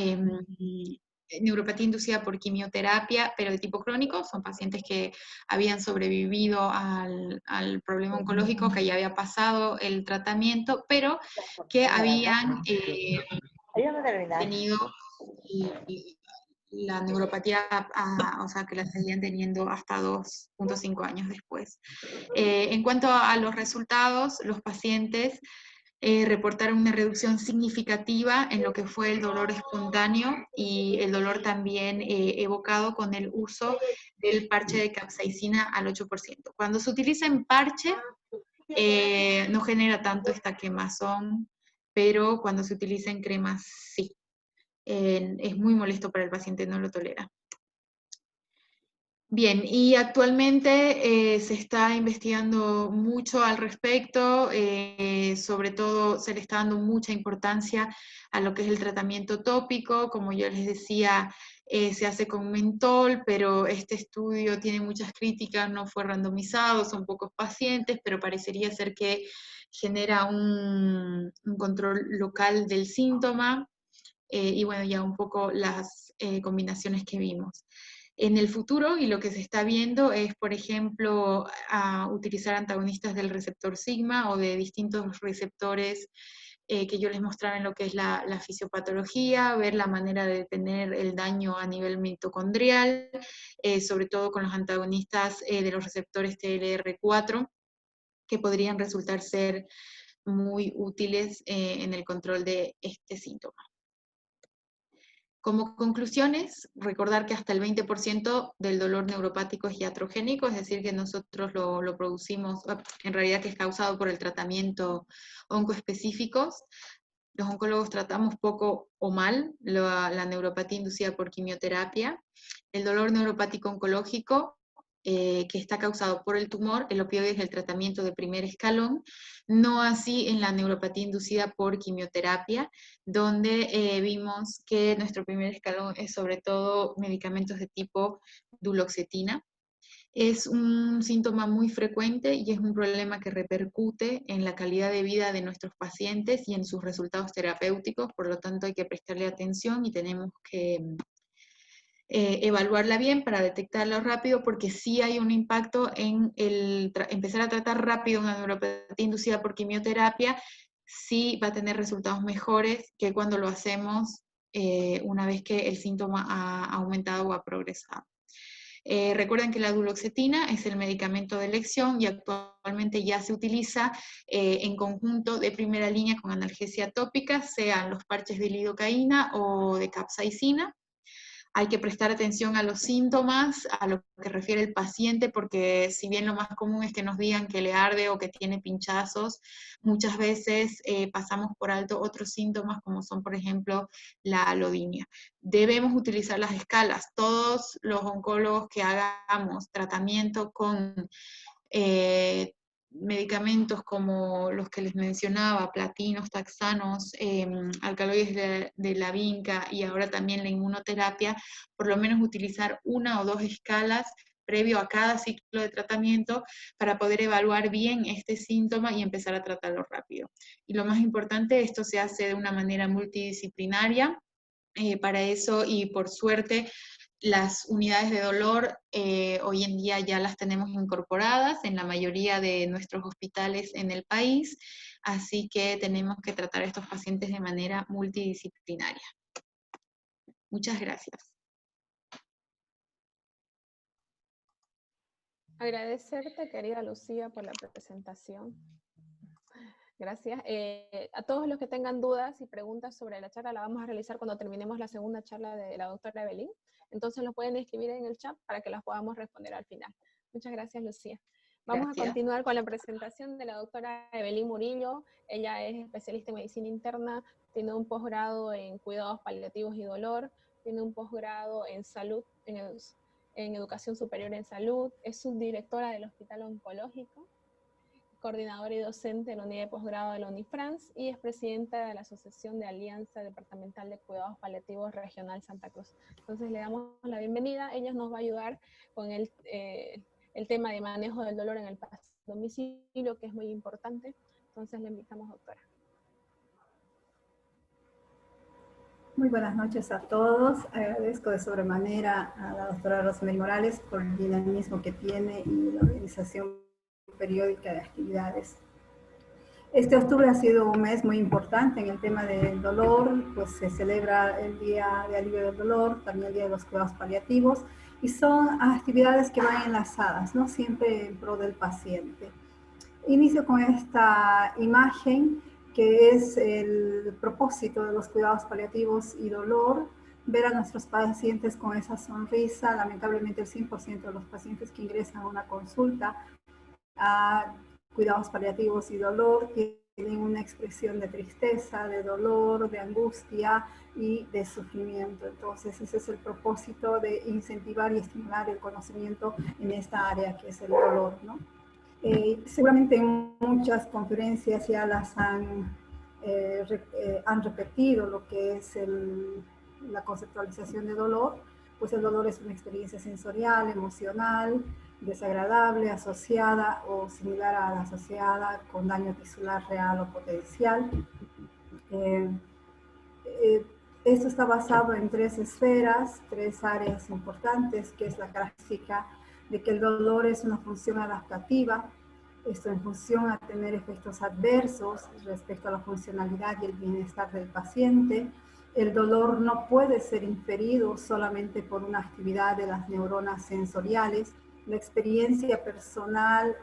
neuropatía inducida por quimioterapia, pero de tipo crónico, son pacientes que habían sobrevivido al problema oncológico, que ya había pasado el tratamiento, pero que habían tenido la neuropatía, o sea, que la seguían teniendo hasta 2.5 años después. En cuanto a los resultados, los pacientes reportaron una reducción significativa en lo que fue el dolor espontáneo y el dolor también evocado con el uso del parche de capsaicina al 8%. Cuando se utiliza en parche, no genera tanto esta quemazón, pero cuando se utiliza en cremas, sí. Es muy molesto para el paciente, no lo tolera. Bien, y actualmente se está investigando mucho al respecto, sobre todo se le está dando mucha importancia a lo que es el tratamiento tópico, como yo les decía, se hace con mentol, pero este estudio tiene muchas críticas, no fue randomizado, son pocos pacientes, pero parecería ser que genera un control local del síntoma, y bueno, ya un poco las combinaciones que vimos. En el futuro, y lo que se está viendo es, por ejemplo, utilizar antagonistas del receptor sigma o de distintos receptores que yo les mostraba en lo que es la fisiopatología, ver la manera de detener el daño a nivel mitocondrial, sobre todo con los antagonistas de los receptores TLR4, que podrían resultar ser muy útiles en el control de este síntoma. Como conclusiones, recordar que hasta el 20% del dolor neuropático es iatrogénico, es decir, que nosotros lo producimos, en realidad que es causado por el tratamiento oncoespecíficos. Los oncólogos tratamos poco o mal la neuropatía inducida por quimioterapia. El dolor neuropático oncológico, que está causado por el tumor, el opioide es el tratamiento de primer escalón, no así en la neuropatía inducida por quimioterapia, donde vimos que nuestro primer escalón es sobre todo medicamentos de tipo duloxetina. Es un síntoma muy frecuente y es un problema que repercute en la calidad de vida de nuestros pacientes y en sus resultados terapéuticos, por lo tanto hay que prestarle atención y tenemos que evaluarla bien para detectarla rápido, porque sí hay un impacto en empezar a tratar rápido una neuropatía inducida por quimioterapia, sí va a tener resultados mejores que cuando lo hacemos una vez que el síntoma ha aumentado o ha progresado. Recuerden que la duloxetina es el medicamento de elección y actualmente ya se utiliza en conjunto de primera línea con analgesia tópica, sean los parches de lidocaína o de capsaicina. Hay que prestar atención a los síntomas, a lo que refiere el paciente, porque si bien lo más común es que nos digan que le arde o que tiene pinchazos, muchas veces pasamos por alto otros síntomas como son, por ejemplo, la alodinia. Debemos utilizar las escalas. Todos los oncólogos que hagamos tratamiento con medicamentos como los que les mencionaba, platinos, taxanos, alcaloides de la vinca y ahora también la inmunoterapia, por lo menos utilizar una o dos escalas previo a cada ciclo de tratamiento para poder evaluar bien este síntoma y empezar a tratarlo rápido. Y lo más importante, esto se hace de una manera multidisciplinaria. Para eso, y por suerte, las unidades de dolor hoy en día ya las tenemos incorporadas en la mayoría de nuestros hospitales en el país, así que tenemos que tratar a estos pacientes de manera multidisciplinaria. Muchas gracias. Agradecerte, querida Lucía, por la presentación. Gracias. A todos los que tengan dudas y preguntas sobre la charla, la vamos a realizar cuando terminemos la segunda charla de la doctora Evelyn. Entonces lo pueden escribir en el chat para que las podamos responder al final. Muchas gracias, Lucía. Vamos a continuar con la presentación de la doctora Evelyn Murillo. Ella es especialista en medicina interna, tiene un posgrado en cuidados paliativos y dolor, tiene un posgrado en salud, en educación superior en salud, es subdirectora del Hospital Oncológico, coordinadora y docente de la unidad de posgrado de la Unifrance y es presidenta de la Asociación de Alianza Departamental de Cuidados Paliativos Regional Santa Cruz. Entonces le damos la bienvenida. Ella nos va a ayudar con el tema de manejo del dolor en el paciente a domicilio, que es muy importante. Entonces le invitamos, doctora. Muy buenas noches a todos. Agradezco de sobremanera a la doctora Rosemary Morales por el dinamismo que tiene y la organización periódica de actividades. Este octubre ha sido un mes muy importante en el tema del dolor, pues se celebra el Día de Alivio del Dolor, también el Día de los Cuidados Paliativos, y son actividades que van enlazadas, ¿no? Siempre en pro del paciente. Inicio con esta imagen que es el propósito de los cuidados paliativos y dolor, ver a nuestros pacientes con esa sonrisa. Lamentablemente el 100% de los pacientes que ingresan a una consulta a cuidados paliativos y dolor tienen una expresión de tristeza, de dolor, de angustia y de sufrimiento. Entonces ese es el propósito de incentivar y estimular el conocimiento en esta área que es el dolor, ¿no? Seguramente en muchas conferencias ya las han repetido lo que es la conceptualización de dolor. Pues el dolor es una experiencia sensorial, emocional, desagradable, asociada o similar a la asociada con daño tisular real o potencial. Esto está basado en 3 esferas, 3 áreas importantes, que es la característica de que el dolor es una función adaptativa, esto en función a tener efectos adversos respecto a la funcionalidad y el bienestar del paciente. El dolor no puede ser inferido solamente por una actividad de las neuronas sensoriales. La experiencia personal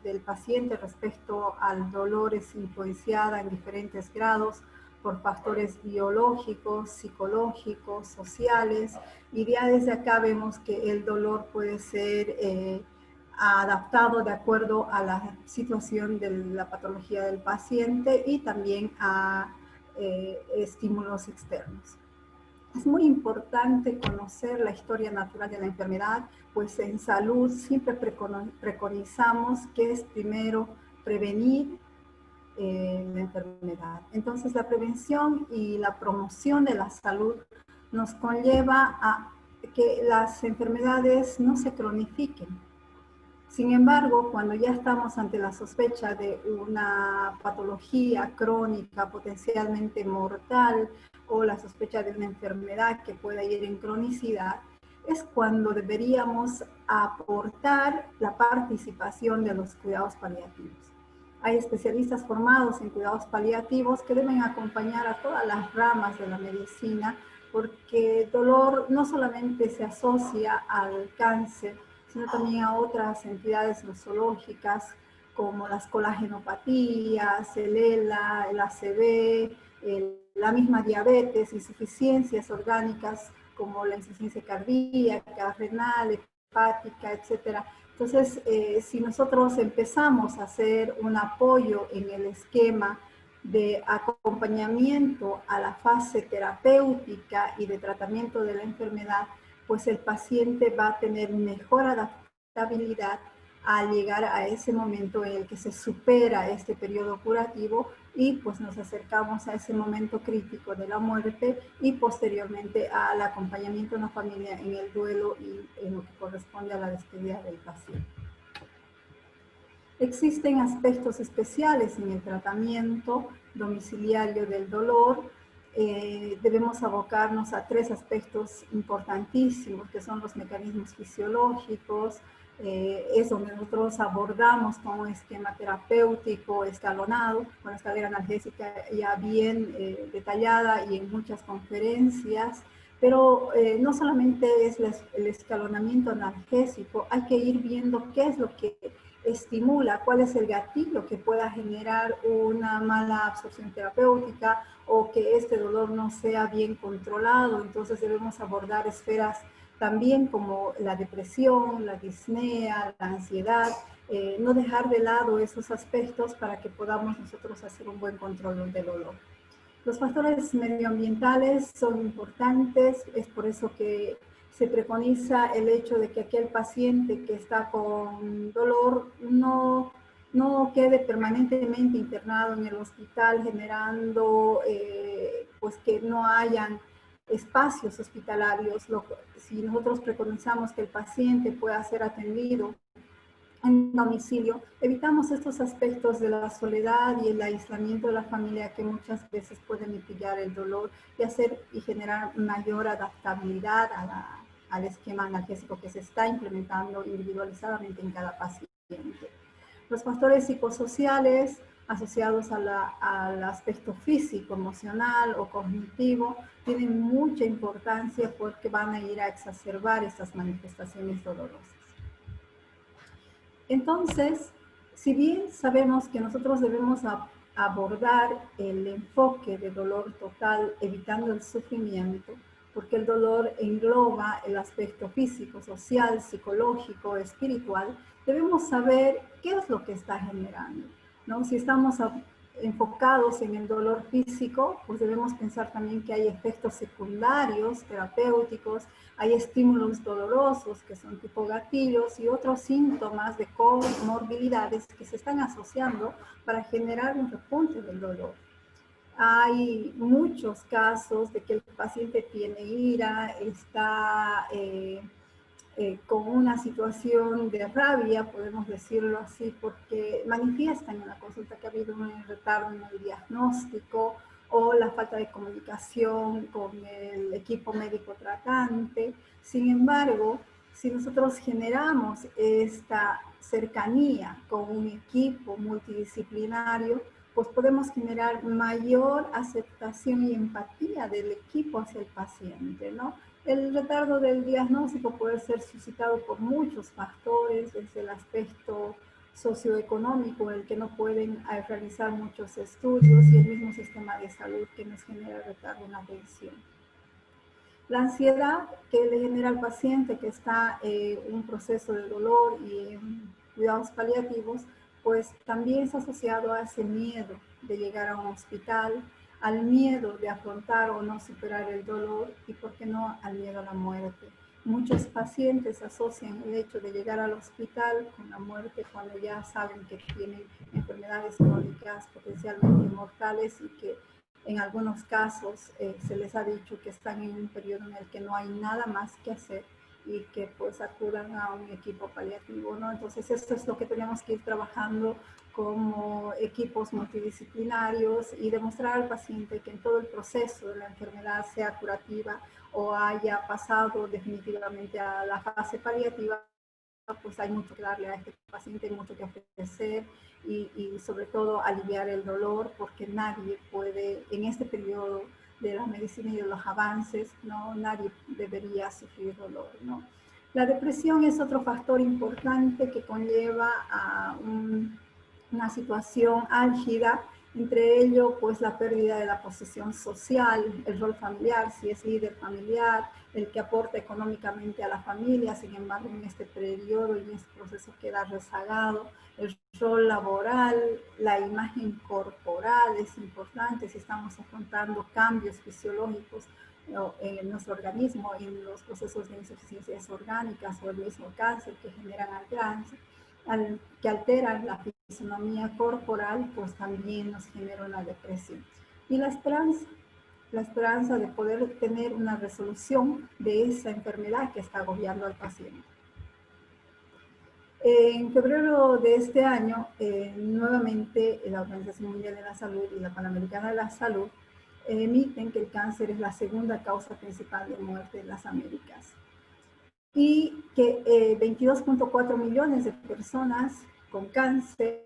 del paciente respecto al dolor es influenciada en diferentes grados por factores biológicos, psicológicos, sociales, y ya desde acá vemos que el dolor puede ser adaptado de acuerdo a la situación de la patología del paciente y también a estímulos externos. Es muy importante conocer la historia natural de la enfermedad, pues en salud siempre preconizamos que es primero prevenir la enfermedad. Entonces la prevención y la promoción de la salud nos conlleva a que las enfermedades no se cronifiquen. Sin embargo, cuando ya estamos ante la sospecha de una patología crónica potencialmente mortal o la sospecha de una enfermedad que pueda ir en cronicidad, es cuando deberíamos aportar la participación de los cuidados paliativos. Hay especialistas formados en cuidados paliativos que deben acompañar a todas las ramas de la medicina, porque el dolor no solamente se asocia al cáncer, sino también a otras entidades nosológicas como las colagenopatías, el ELA, el ACV, la misma diabetes, insuficiencias orgánicas como la insuficiencia cardíaca, renal, hepática, etc. Entonces, si nosotros empezamos a hacer un apoyo en el esquema de acompañamiento a la fase terapéutica y de tratamiento de la enfermedad, pues el paciente va a tener mejor adaptabilidad al llegar a ese momento en el que se supera este periodo curativo y pues nos acercamos a ese momento crítico de la muerte y posteriormente al acompañamiento en la familia en el duelo y en lo que corresponde a la despedida del paciente. Existen aspectos especiales en el tratamiento domiciliario del dolor. Debemos abocarnos a 3 aspectos importantísimos, que son los mecanismos fisiológicos, es donde nosotros abordamos con un esquema terapéutico escalonado, con la escalera analgésica ya bien detallada y en muchas conferencias, pero no solamente es el escalonamiento analgésico, hay que ir viendo qué es lo que estimula, cuál es el gatillo que pueda generar una mala absorción terapéutica o que este dolor no sea bien controlado. Entonces debemos abordar esferas también como la depresión, la disnea, la ansiedad, no dejar de lado esos aspectos para que podamos nosotros hacer un buen control del dolor. Los factores medioambientales son importantes, es por eso que se preconiza el hecho de que aquel paciente que está con dolor no quede permanentemente internado en el hospital, generando pues que no hayan espacios hospitalarios. Si nosotros preconizamos que el paciente pueda ser atendido en domicilio, evitamos estos aspectos de la soledad y el aislamiento de la familia que muchas veces pueden mitigar el dolor y generar mayor adaptabilidad al esquema analgésico que se está implementando individualizadamente en cada paciente. Los factores psicosociales asociados al aspecto físico, emocional o cognitivo tienen mucha importancia porque van a ir a exacerbar estas manifestaciones dolorosas. Entonces, si bien sabemos que nosotros debemos abordar el enfoque de dolor total, evitando el sufrimiento, porque el dolor engloba el aspecto físico, social, psicológico, espiritual, debemos saber qué es lo que está generando, ¿no? Si estamos enfocados en el dolor físico, pues debemos pensar también que hay efectos secundarios terapéuticos, hay estímulos dolorosos que son tipo gatillos y otros síntomas de comorbilidades que se están asociando para generar un repunte del dolor. Hay muchos casos de que el paciente tiene ira, está con una situación de rabia, podemos decirlo así, porque manifiestan en la consulta que ha habido un retardo en el diagnóstico o la falta de comunicación con el equipo médico tratante. Sin embargo, si nosotros generamos esta cercanía con un equipo multidisciplinario, pues podemos generar mayor aceptación y empatía del equipo hacia el paciente, ¿no? El retardo del diagnóstico puede ser suscitado por muchos factores, desde el aspecto socioeconómico, el que no pueden realizar muchos estudios y el mismo sistema de salud que nos genera retardo en la atención. La ansiedad que le genera al paciente que está en un proceso de dolor y en cuidados paliativos, pues también es asociado a ese miedo de llegar a un hospital, al miedo de afrontar o no superar el dolor y, ¿por qué no?, al miedo a la muerte. Muchos pacientes asocian el hecho de llegar al hospital con la muerte cuando ya saben que tienen enfermedades crónicas potencialmente mortales y que en algunos casos se les ha dicho que están en un periodo en el que no hay nada más que hacer y que pues acudan a un equipo paliativo, ¿no? Entonces esto es lo que tenemos que ir trabajando como equipos multidisciplinarios y demostrar al paciente que en todo el proceso de la enfermedad, sea curativa o haya pasado definitivamente a la fase paliativa, pues hay mucho que darle a este paciente, hay mucho que ofrecer y sobre todo aliviar el dolor, porque nadie puede, en este periodo de la medicina y de los avances, ¿no?, nadie debería sufrir dolor, ¿no? La depresión es otro factor importante que conlleva a una situación álgida, entre ello pues la pérdida de la posición social, el rol familiar, si es líder familiar, el que aporta económicamente a la familia, sin embargo en este periodo y en este proceso queda rezagado, el rol laboral, la imagen corporal es importante si estamos afrontando cambios fisiológicos en nuestro organismo, en los procesos de insuficiencias orgánicas o el mismo cáncer que generan al cáncer, que alteran la fisonomía corporal, pues también nos genera una depresión. Y la esperanza de poder tener una resolución de esa enfermedad que está agobiando al paciente. En febrero de este año, nuevamente la Organización Mundial de la Salud y la Panamericana de la Salud emiten que el cáncer es la segunda causa principal de muerte en las Américas y que 22.4 millones de personas con cáncer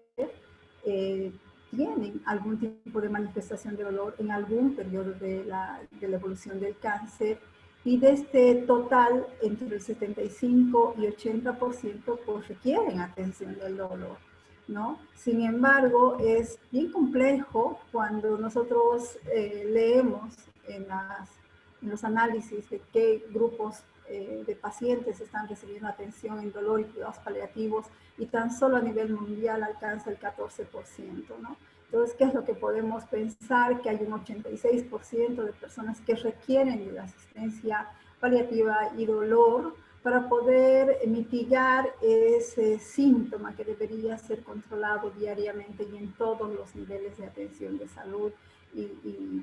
tienen algún tipo de manifestación de dolor en algún periodo de la evolución del cáncer Y de este total, entre el 75 y 80% pues requieren atención del dolor, ¿no? Sin embargo, es bien complejo cuando nosotros leemos en los análisis de qué grupos de pacientes están recibiendo atención en dolor y cuidados paliativos, y tan solo a nivel mundial alcanza el 14%, ¿no? Entonces, ¿qué es lo que podemos pensar? Que hay un 86% de personas que requieren de la asistencia paliativa y dolor para poder mitigar ese síntoma que debería ser controlado diariamente y en todos los niveles de atención de salud, y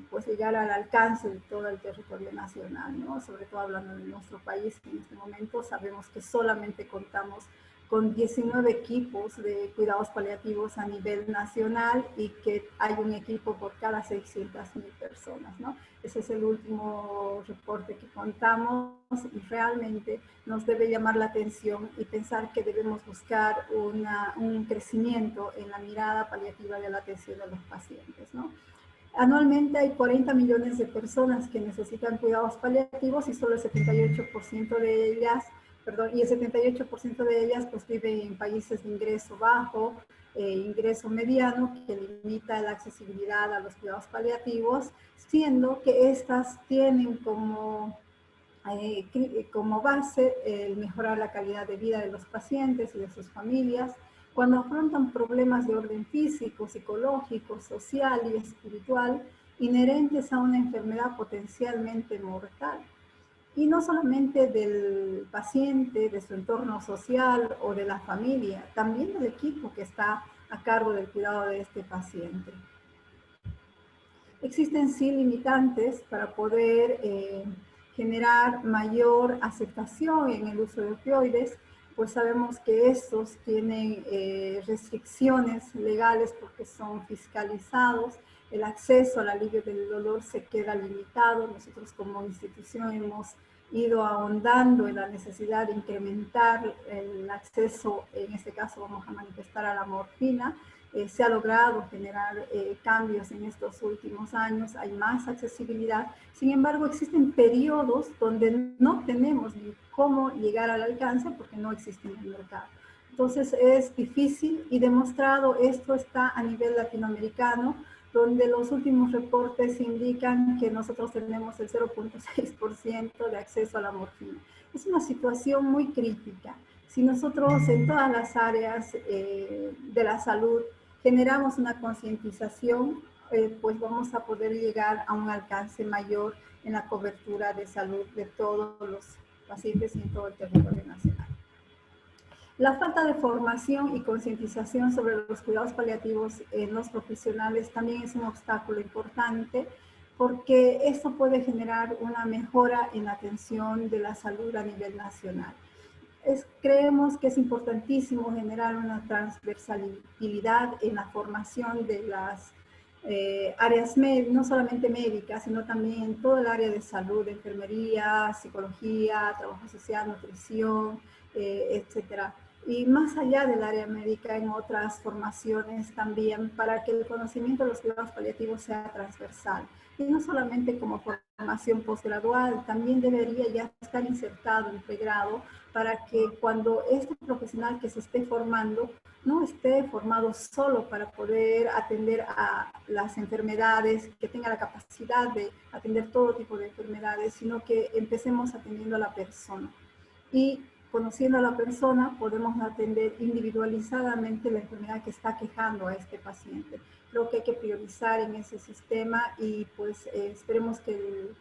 pues llegar al alcance de todo el territorio nacional, ¿no? Sobre todo hablando de nuestro país, que en este momento sabemos que solamente contamos con 19 equipos de cuidados paliativos a nivel nacional y que hay un equipo por cada 600.000 personas, ¿no? Ese es el último reporte que contamos, y realmente nos debe llamar la atención y pensar que debemos buscar un crecimiento en la mirada paliativa de la atención de los pacientes, ¿no? Anualmente hay 40 millones de personas que necesitan cuidados paliativos, y solo el 78% de ellas, y el 78% de ellas pues vive en países de ingreso bajo, ingreso mediano, que limita la accesibilidad a los cuidados paliativos, siendo que estas tienen como base el mejorar la calidad de vida de los pacientes y de sus familias cuando afrontan problemas de orden físico, psicológico, social y espiritual inherentes a una enfermedad potencialmente mortal. Y no solamente del paciente, de su entorno social o de la familia, también del equipo que está a cargo del cuidado de este paciente. Existen sí limitantes para poder generar mayor aceptación en el uso de opioides, pues sabemos que estos tienen restricciones legales porque son fiscalizados, el acceso al alivio del dolor se queda limitado. Nosotros como institución hemos ido ahondando en la necesidad de incrementar el acceso, en este caso vamos a manifestar a la morfina. Se ha logrado generar cambios en estos últimos años, hay más accesibilidad. Sin embargo, existen periodos donde no tenemos ni cómo llegar al alcance porque no existe en el mercado. Entonces es difícil, y demostrado esto está a nivel latinoamericano, donde los últimos reportes indican que nosotros tenemos el 0.6% de acceso a la morfina. Es una situación muy crítica. Si nosotros en todas las áreas de la salud generamos una concientización, pues vamos a poder llegar a un alcance mayor en la cobertura de salud de todos los pacientes y en todo el territorio nacional. La falta de formación y concientización sobre los cuidados paliativos en los profesionales también es un obstáculo importante, porque esto puede generar una mejora en la atención de la salud a nivel nacional. Creemos que es importantísimo generar una transversalidad en la formación de las áreas no solamente médicas, sino también en todo el área de salud, enfermería, psicología, trabajo social, nutrición, etcétera. Y más allá del área médica, en otras formaciones también, para que el conocimiento de los cuidados paliativos sea transversal. Y no solamente como formación posgradual, también debería ya estar insertado en pregrado, para que cuando este profesional que se esté formando no esté formado solo para poder atender a las enfermedades, que tenga la capacidad de atender todo tipo de enfermedades, sino que empecemos atendiendo a la persona. Y conociendo a la persona, podemos atender individualizadamente la enfermedad que está quejando a este paciente. Creo que hay que priorizar en ese sistema, y pues esperemos que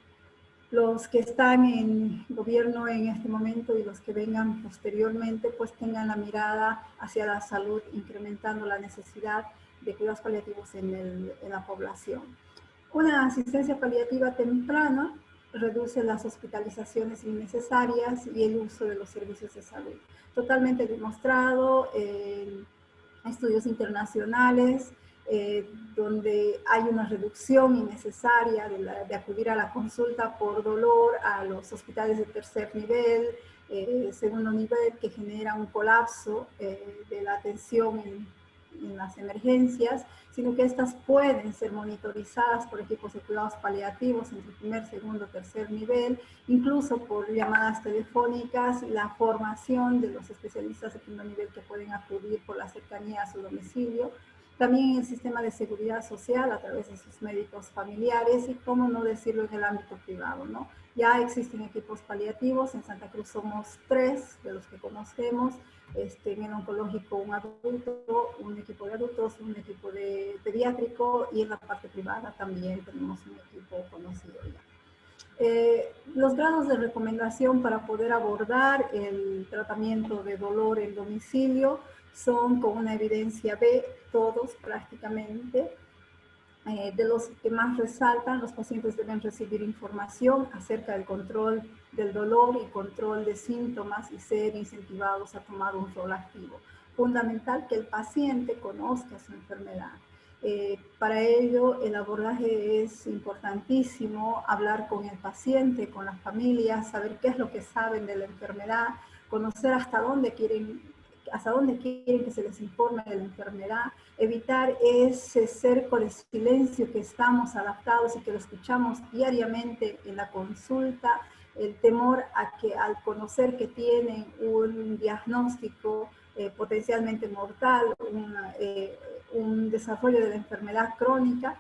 los que están en gobierno en este momento y los que vengan posteriormente pues tengan la mirada hacia la salud, incrementando la necesidad de cuidados paliativos en la población. Una asistencia paliativa temprana reduce las hospitalizaciones innecesarias y el uso de los servicios de salud. Totalmente demostrado en estudios internacionales, donde hay una reducción innecesaria de acudir a la consulta por dolor a los hospitales de tercer nivel, segundo nivel, que genera un colapso de la atención en las emergencias. sino que estas pueden ser monitorizadas por equipos de cuidados paliativos entre primer, segundo, tercer nivel, incluso por llamadas telefónicas, la formación de los especialistas de primer nivel que pueden acudir por la cercanía a su domicilio, también el sistema de seguridad social a través de sus médicos familiares y, cómo no decirlo, en el ámbito privado, ¿no? Ya existen equipos paliativos, en Santa Cruz somos 3 de los que conocemos, en el oncológico un adulto, un equipo de adultos, un equipo de pediátrico, y en la parte privada también tenemos un equipo conocido ya. Los grados de recomendación para poder abordar el tratamiento de dolor en domicilio son con una evidencia B, todos prácticamente. De los que más resaltan, los pacientes deben recibir información acerca del control del dolor y control de síntomas y ser incentivados a tomar un rol activo. Fundamental que el paciente conozca su enfermedad. Para ello, el abordaje es importantísimo, hablar con el paciente, con las familias, saber qué es lo que saben de la enfermedad, conocer hasta dónde quieren que se les informe de la enfermedad, evitar ese cerco de silencio que estamos adaptados y que lo escuchamos diariamente en la consulta, el temor a que al conocer que tienen un diagnóstico potencialmente mortal, un desarrollo de la enfermedad crónica,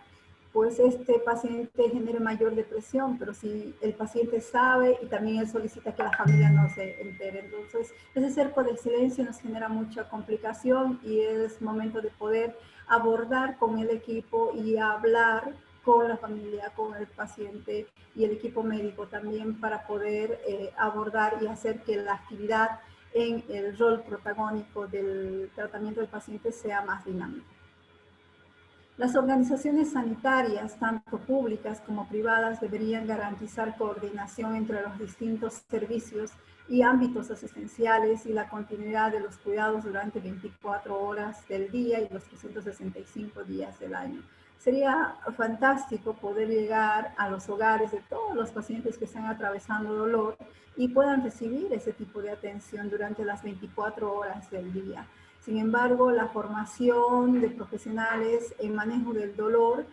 pues este paciente genere mayor depresión, pero si el paciente sabe y también él solicita que la familia no se entere, entonces ese cerco de silencio nos genera mucha complicación y es momento de poder abordar con el equipo y hablar con la familia, con el paciente y el equipo médico también para poder abordar y hacer que la actividad en el rol protagónico del tratamiento del paciente sea más dinámica. Las organizaciones sanitarias, tanto públicas como privadas, deberían garantizar coordinación entre los distintos servicios y ámbitos asistenciales y la continuidad de los cuidados durante 24 horas del día y los 365 días del año. Sería fantástico poder llegar a los hogares de todos los pacientes que están atravesando dolor y puedan recibir ese tipo de atención durante las 24 horas del día. Sin embargo, la formación de profesionales en manejo del dolor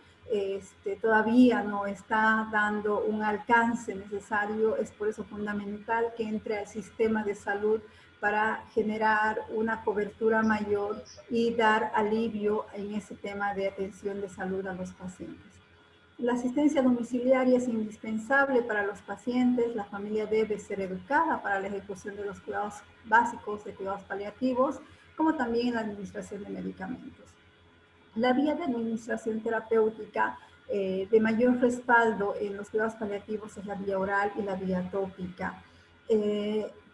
todavía no está dando un alcance necesario. Es por eso fundamental que entre al sistema de salud para generar una cobertura mayor y dar alivio en ese tema de atención de salud a los pacientes. La asistencia domiciliaria es indispensable para los pacientes. La familia debe ser educada para la ejecución de los cuidados básicos, de cuidados paliativos, como también en la administración de medicamentos. La vía de administración terapéutica de mayor respaldo en los cuidados paliativos es la vía oral y la vía tópica.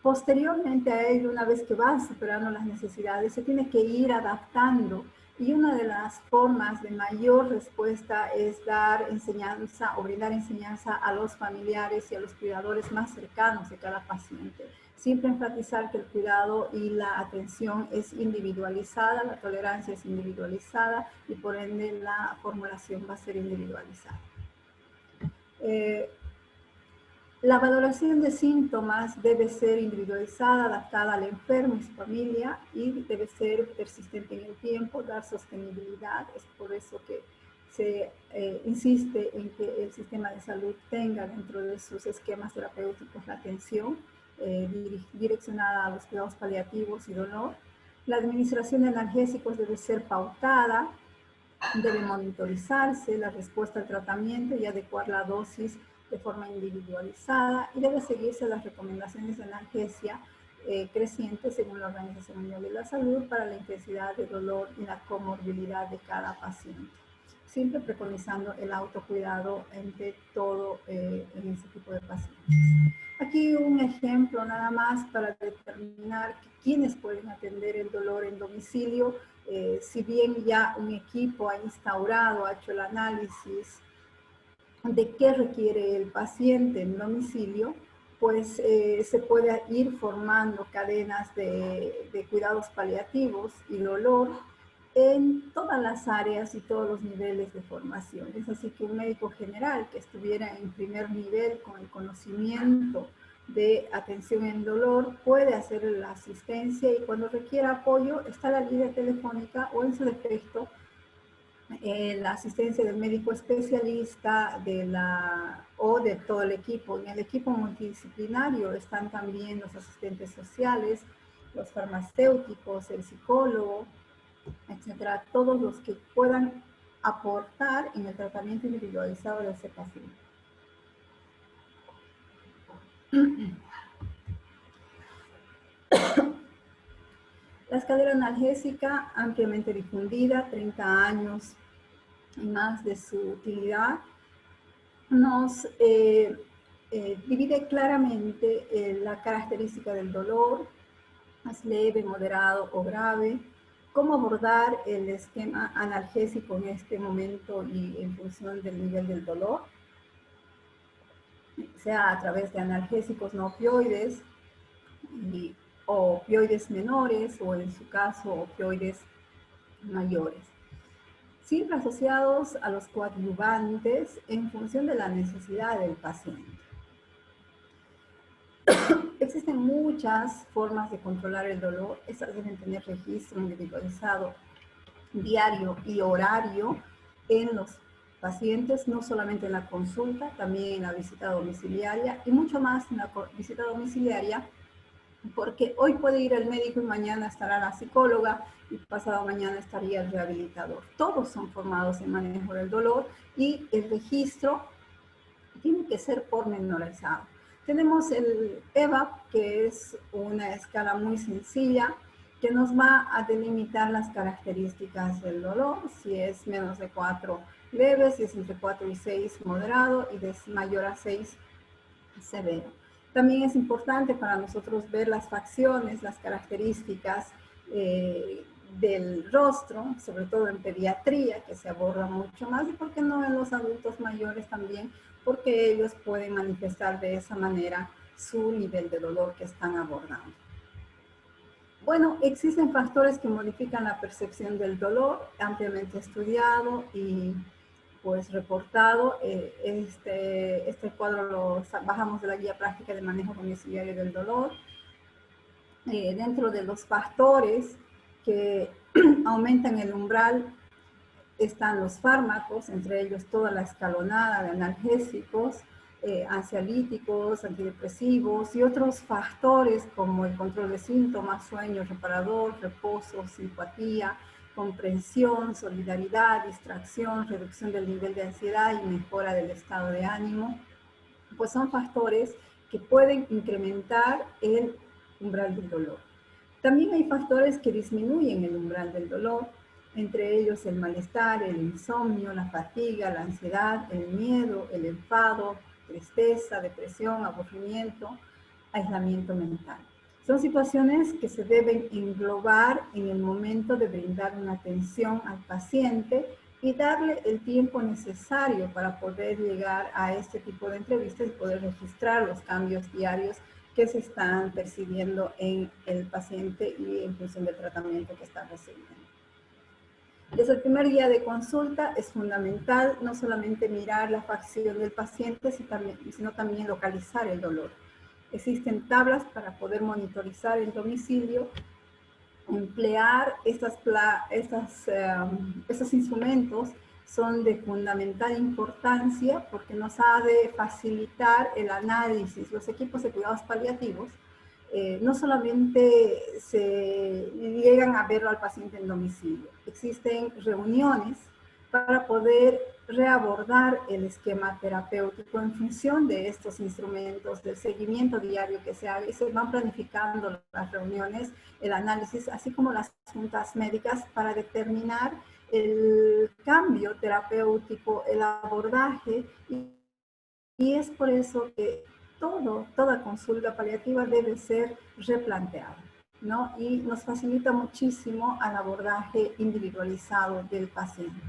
Posteriormente a ello, una vez que van superando las necesidades, se tiene que ir adaptando, y una de las formas de mayor respuesta es dar enseñanza o brindar enseñanza a los familiares y a los cuidadores más cercanos de cada paciente. Siempre enfatizar que el cuidado y la atención es individualizada, la tolerancia es individualizada y por ende la formulación va a ser individualizada. La valoración de síntomas debe ser individualizada, adaptada al enfermo y su familia, y debe ser persistente en el tiempo, dar sostenibilidad. Es por eso que se insiste en que el sistema de salud tenga dentro de sus esquemas terapéuticos la atención direccionada a los cuidados paliativos y dolor. La administración de analgésicos debe ser pautada, debe monitorizarse la respuesta al tratamiento y adecuar la dosis de forma individualizada, y debe seguirse las recomendaciones de analgesia crecientes según la Organización Mundial de la Salud para la intensidad de dolor y la comorbilidad de cada paciente. Siempre preconizando el autocuidado entre todo en este tipo de pacientes. Aquí un ejemplo nada más para determinar quiénes pueden atender el dolor en domicilio. Si bien ya un equipo ha instaurado, ha hecho el análisis de qué requiere el paciente en domicilio, pues se puede ir formando cadenas de cuidados paliativos y dolor en todas las áreas y todos los niveles de formación. Es así que un médico general que estuviera en primer nivel con el conocimiento de atención en dolor puede hacer la asistencia, y cuando requiera apoyo está la línea telefónica o en su defecto la asistencia del médico especialista o de todo el equipo. En el equipo multidisciplinario están también los asistentes sociales, los farmacéuticos, el psicólogo, etcétera, todos los que puedan aportar en el tratamiento individualizado de ese paciente. La escalera analgésica, ampliamente difundida, 30 años y más de su utilidad, nos divide claramente la característica del dolor, más leve, moderado o grave, cómo abordar el esquema analgésico en este momento y en función del nivel del dolor, sea a través de analgésicos no opioides o opioides menores o en su caso opioides mayores. Siempre asociados a los coadyuvantes en función de la necesidad del paciente. Existen muchas formas de controlar el dolor. Estas deben tener registro individualizado diario y horario en los pacientes, no solamente en la consulta, también en la visita domiciliaria y mucho más en la visita domiciliaria, porque hoy puede ir el médico y mañana estará la psicóloga y pasado mañana estaría el rehabilitador. Todos son formados en manejo del dolor y el registro tiene que ser pormenorizado. Tenemos el EVAP, que es una escala muy sencilla que nos va a delimitar las características del dolor, si es menos de 4 leve, si es entre 4 y 6 moderado y de mayor a 6 severo. También es importante para nosotros ver las facciones, las características del rostro, sobre todo en pediatría, que se aborda mucho más, y por qué no en los adultos mayores también, porque ellos pueden manifestar de esa manera su nivel de dolor que están abordando. Bueno, existen factores que modifican la percepción del dolor, ampliamente estudiado y pues reportado. Este cuadro lo bajamos de la guía práctica de manejo domiciliario del dolor. Dentro de los factores que aumentan el umbral están los fármacos, entre ellos toda la escalonada de analgésicos, ansiolíticos, antidepresivos y otros factores como el control de síntomas, sueño reparador, reposo, simpatía, comprensión, solidaridad, distracción, reducción del nivel de ansiedad y mejora del estado de ánimo, pues son factores que pueden incrementar el umbral del dolor. También hay factores que disminuyen el umbral del dolor, entre ellos el malestar, el insomnio, la fatiga, la ansiedad, el miedo, el enfado, tristeza, depresión, aburrimiento, aislamiento mental. Son situaciones que se deben englobar en el momento de brindar una atención al paciente y darle el tiempo necesario para poder llegar a este tipo de entrevistas y poder registrar los cambios diarios que se están percibiendo en el paciente y en función del tratamiento que está recibiendo. Desde el primer día de consulta es fundamental no solamente mirar la facción del paciente, sino también localizar el dolor. Existen tablas para poder monitorizar el domicilio, emplear estos instrumentos son de fundamental importancia porque nos ha de facilitar el análisis. Los equipos de cuidados paliativos no solamente se llegan a verlo al paciente en domicilio, existen reuniones para poder reabordar el esquema terapéutico en función de estos instrumentos, del seguimiento diario que se haga, y se van planificando las reuniones, el análisis, así como las juntas médicas para determinar el cambio terapéutico, el abordaje, y es por eso que toda consulta paliativa debe ser replanteada, ¿no? Y nos facilita muchísimo al abordaje individualizado del paciente.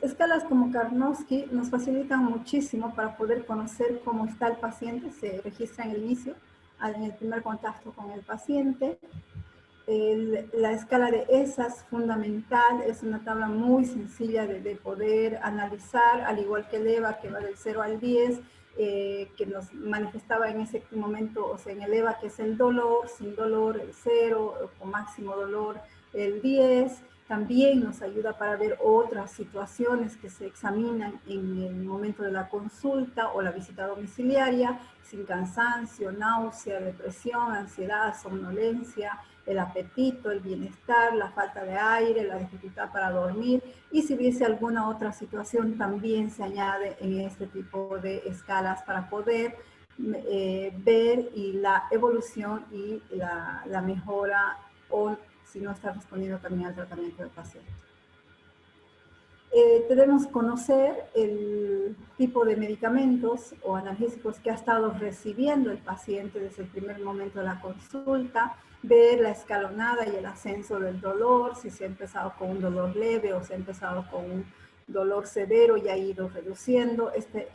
Escalas como Karnofsky nos facilitan muchísimo para poder conocer cómo está el paciente, se registra en el inicio, en el primer contacto con el paciente. La escala de ESAS fundamental, es una tabla muy sencilla de poder analizar, al igual que el EVA que va del 0 al 10, que nos manifestaba en ese momento, o sea, en el EVA que es el dolor, sin dolor, el 0, con máximo dolor, el 10, También nos ayuda para ver otras situaciones que se examinan en el momento de la consulta o la visita domiciliaria, sin cansancio, náusea, depresión, ansiedad, somnolencia, el apetito, el bienestar, la falta de aire, la dificultad para dormir, y si hubiese alguna otra situación también se añade en este tipo de escalas para poder ver y la evolución y la mejora, o si no está respondiendo también al tratamiento del paciente. Debemos conocer el tipo de medicamentos o analgésicos que ha estado recibiendo el paciente desde el primer momento de la consulta, ver la escalonada y el ascenso del dolor, si se ha empezado con un dolor leve o se ha empezado con un dolor severo y ha ido reduciendo. Este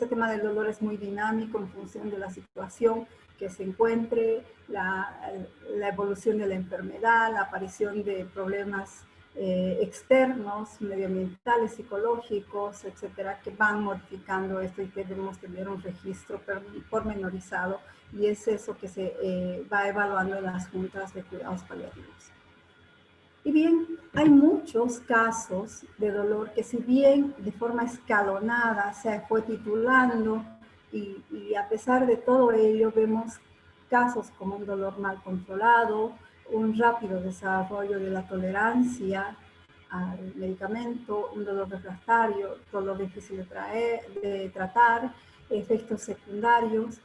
tema del dolor es muy dinámico en función de la situación que se encuentre, la evolución de la enfermedad, la aparición de problemas externos, medioambientales, psicológicos, etcétera, que van modificando esto, y debemos tener un registro pormenorizado, y es eso que se va evaluando en las juntas de cuidados paliativos. Y bien, hay muchos casos de dolor que, si bien de forma escalonada se fue titulando, y a pesar de todo ello vemos casos como un dolor mal controlado, un rápido desarrollo de la tolerancia al medicamento, un dolor refractario, dolor difícil de tratar, efectos secundarios.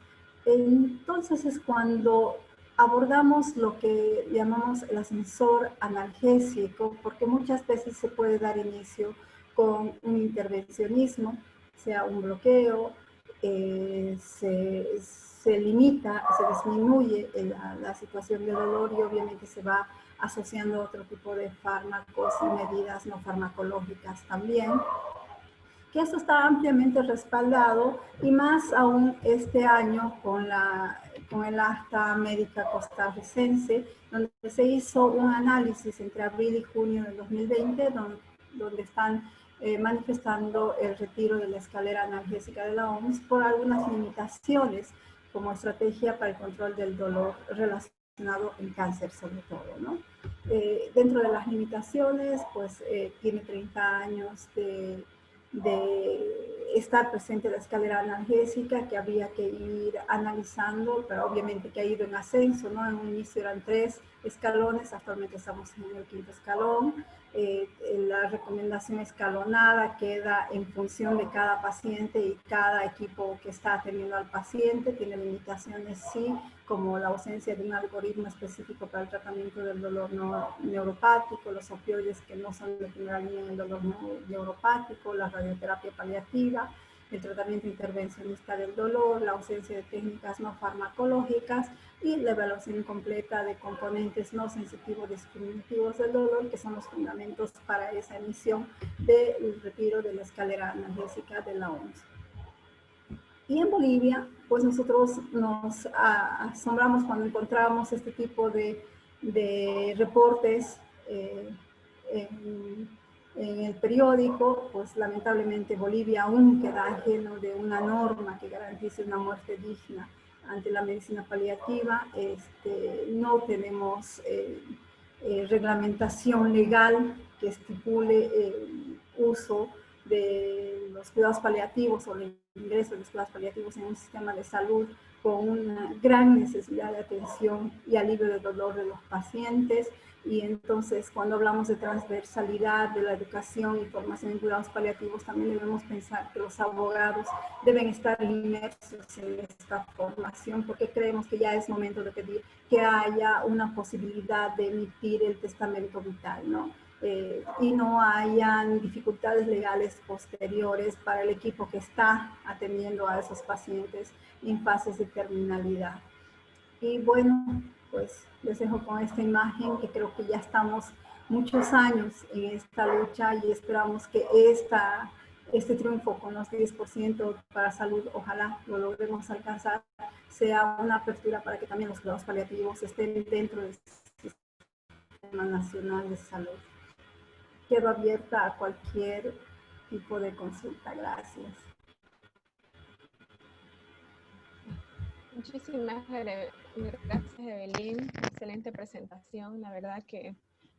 Entonces es cuando abordamos lo que llamamos el ascensor analgésico, porque muchas veces se puede dar inicio con un intervencionismo, sea un bloqueo, se limita, se disminuye la situación de dolor, y obviamente se va asociando a otro tipo de fármacos y medidas no farmacológicas también, que eso está ampliamente respaldado, y más aún este año con el acta médica costarricense, donde se hizo un análisis entre abril y junio del 2020, donde están manifestando el retiro de la escalera analgésica de la OMS por algunas limitaciones como estrategia para el control del dolor relacionado en cáncer sobre todo, ¿no? Dentro de las limitaciones, pues tiene 30 años de estar presente la escalera analgésica, que había que ir analizando, pero obviamente que ha ido en ascenso, ¿no? En un inicio eran 3 escalones, actualmente estamos en el 5º escalón. La recomendación escalonada queda en función de cada paciente, y cada equipo que está atendiendo al paciente tiene limitaciones, sí, como la ausencia de un algoritmo específico para el tratamiento del dolor neuropático, los opioides que no son de primera línea en el dolor neuropático, la radioterapia paliativa, el tratamiento intervencionista del dolor, la ausencia de técnicas no farmacológicas, y la evaluación completa de componentes no sensitivos discriminativos del dolor, que son los fundamentos para esa emisión del retiro de la escalera analgésica de la OMS. Y en Bolivia, pues nosotros nos asombramos cuando encontramos este tipo de reportes en el periódico. Pues lamentablemente Bolivia aún queda ajeno de una norma que garantice una muerte digna ante la medicina paliativa. No tenemos reglamentación legal que estipule el uso de los cuidados paliativos o el ingreso de los cuidados paliativos en un sistema de salud con una gran necesidad de atención y alivio del dolor de los pacientes. Y entonces, cuando hablamos de transversalidad de la educación y formación en cuidados paliativos, también debemos pensar que los abogados deben estar inmersos en esta formación, porque creemos que ya es momento de pedir que haya una posibilidad de emitir el testamento vital, ¿no? Y no hayan dificultades legales posteriores para el equipo que está atendiendo a esos pacientes en fases de terminalidad. Y bueno, pues les dejo con esta imagen, que creo que ya estamos muchos años en esta lucha, y esperamos que este triunfo con los 10% para salud, ojalá lo logremos alcanzar, sea una apertura para que también los cuidados paliativos estén dentro del Sistema Nacional de Salud. Quedo abierta a cualquier tipo de consulta. Gracias. Muchísimas gracias, Evelyn. Excelente presentación. La verdad que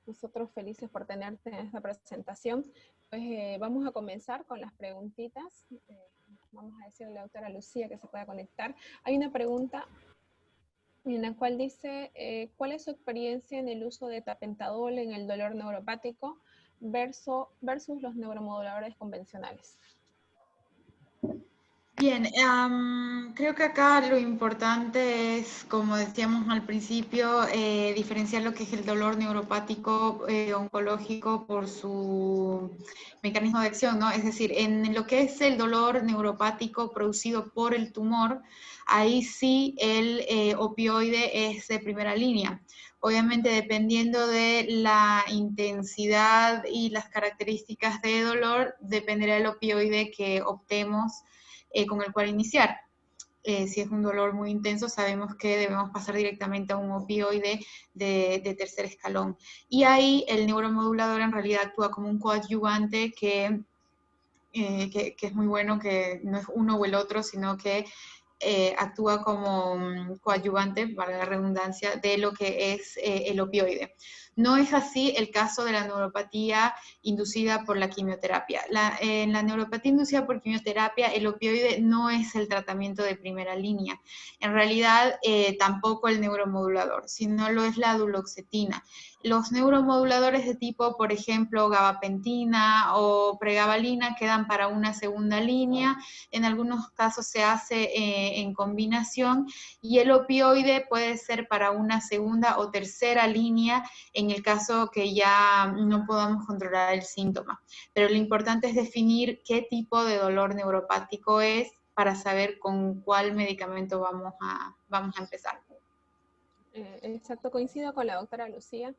Nosotros felices por tenerte en esta presentación. Pues vamos a comenzar con las preguntitas. Vamos a decirle a la doctora Lucía que se pueda conectar. Hay una pregunta en la cual dice, ¿cuál es su experiencia en el uso de tapentadol en el dolor neuropático versus los neuromoduladores convencionales? Bien, creo que acá lo importante es, como decíamos al principio, diferenciar lo que es el dolor neuropático oncológico por su mecanismo de acción, ¿no? Es decir, en lo que es el dolor neuropático producido por el tumor, ahí sí el opioide es de primera línea. Obviamente, dependiendo de la intensidad y las características de dolor, dependerá el opioide que optemos con el cual iniciar. Si es un dolor muy intenso, sabemos que debemos pasar directamente a un opioide de tercer escalón. Y ahí el neuromodulador en realidad actúa como un coadyuvante que es muy bueno, que no es uno o el otro, sino que actúa como coadyuvante, para la redundancia, de lo que es el opioide. No es así el caso de la neuropatía inducida por la quimioterapia. En la neuropatía inducida por quimioterapia, el opioide no es el tratamiento de primera línea. En realidad, tampoco el neuromodulador, sino lo es la duloxetina. Los neuromoduladores de tipo, por ejemplo, gabapentina o pregabalina quedan para una segunda línea. En algunos casos se hace en combinación, y el opioide puede ser para una segunda o tercera línea en el caso que ya no podamos controlar el síntoma. Pero lo importante es definir qué tipo de dolor neuropático es para saber con cuál medicamento vamos a empezar. Exacto, coincido con la doctora Lucía.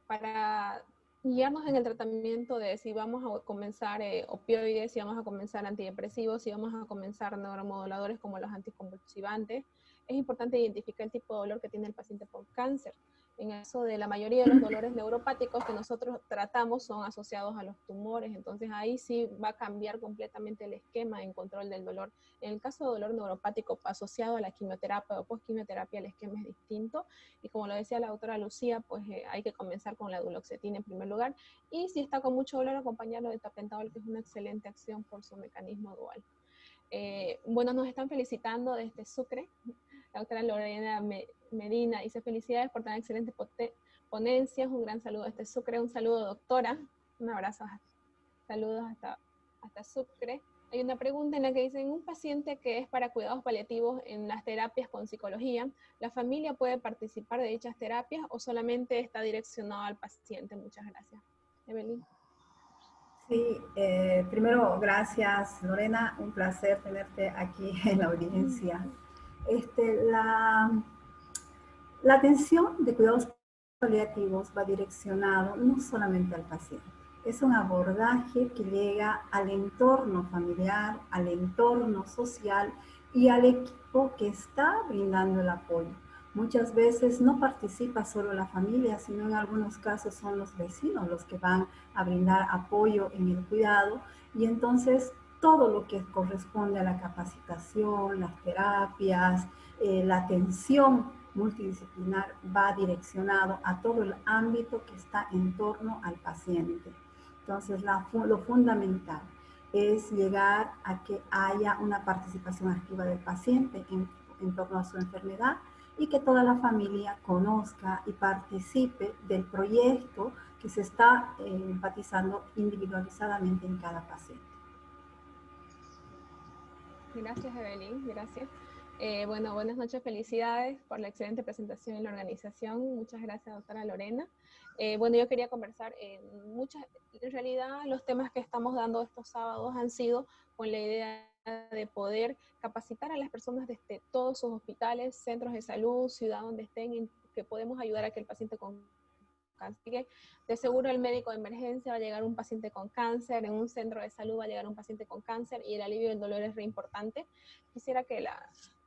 Para guiarnos en el tratamiento de si vamos a comenzar opioides, si vamos a comenzar antidepresivos, si vamos a comenzar neuromoduladores como los anticonvulsivantes, es importante identificar el tipo de dolor que tiene el paciente por cáncer. En el caso de la mayoría de los dolores neuropáticos que nosotros tratamos son asociados a los tumores, entonces ahí sí va a cambiar completamente el esquema en control del dolor. En el caso de dolor neuropático asociado a la quimioterapia o postquimioterapia, el esquema es distinto, y como lo decía la doctora Lucía, pues hay que comenzar con la duloxetina en primer lugar, y si está con mucho dolor, acompañarlo de tapentadol, que es una excelente acción por su mecanismo dual. Bueno, nos están felicitando desde Sucre. La doctora Lorena Medina dice, felicidades por tan excelente ponencias, un gran saludo desde Sucre, un saludo doctora, un abrazo, saludos hasta Sucre. Hay una pregunta en la que dicen, un paciente que es para cuidados paliativos en las terapias con psicología, ¿la familia puede participar de dichas terapias o solamente está direccionado al paciente? Muchas gracias. Evelyn. Sí, primero, gracias Lorena, un placer tenerte aquí en la audiencia. La atención de cuidados paliativos va direccionado no solamente al paciente, es un abordaje que llega al entorno familiar, al entorno social y al equipo que está brindando el apoyo. Muchas veces no participa solo la familia, sino en algunos casos son los vecinos los que van a brindar apoyo en el cuidado, y entonces todo lo que corresponde a la capacitación, las terapias, la atención multidisciplinar va direccionado a todo el ámbito que está en torno al paciente. Entonces, lo fundamental es llegar a que haya una participación activa del paciente en torno a su enfermedad, y que toda la familia conozca y participe del proyecto que se está enfatizando individualizadamente en cada paciente. Gracias, Evelyn, gracias. Bueno, buenas noches, felicidades por la excelente presentación en la organización. Muchas gracias, doctora Lorena. Bueno, yo quería conversar en realidad los temas que estamos dando estos sábados han sido con la idea de poder capacitar a las personas desde todos sus hospitales, centros de salud, ciudad donde estén, que podemos ayudar a que el paciente con cáncer, de seguro el médico de emergencia va a llegar un paciente con cáncer, en un centro de salud va a llegar un paciente con cáncer, y el alivio del dolor es re importante. Quisiera que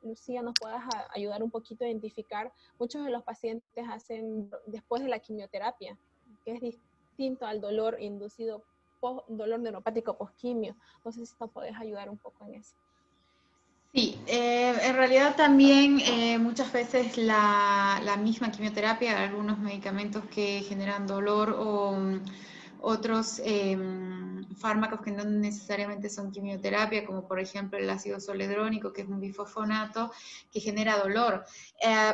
Lucía nos puedas ayudar un poquito a identificar, muchos de los pacientes hacen después de la quimioterapia, que es distinto al dolor inducido, dolor neuropático post-quimio. No sé si nos podés ayudar un poco en eso. Sí, en realidad también muchas veces la misma quimioterapia, algunos medicamentos que generan dolor o otros fármacos que no necesariamente son quimioterapia, como por ejemplo el ácido zoledrónico, que es un bifosfonato, que genera dolor,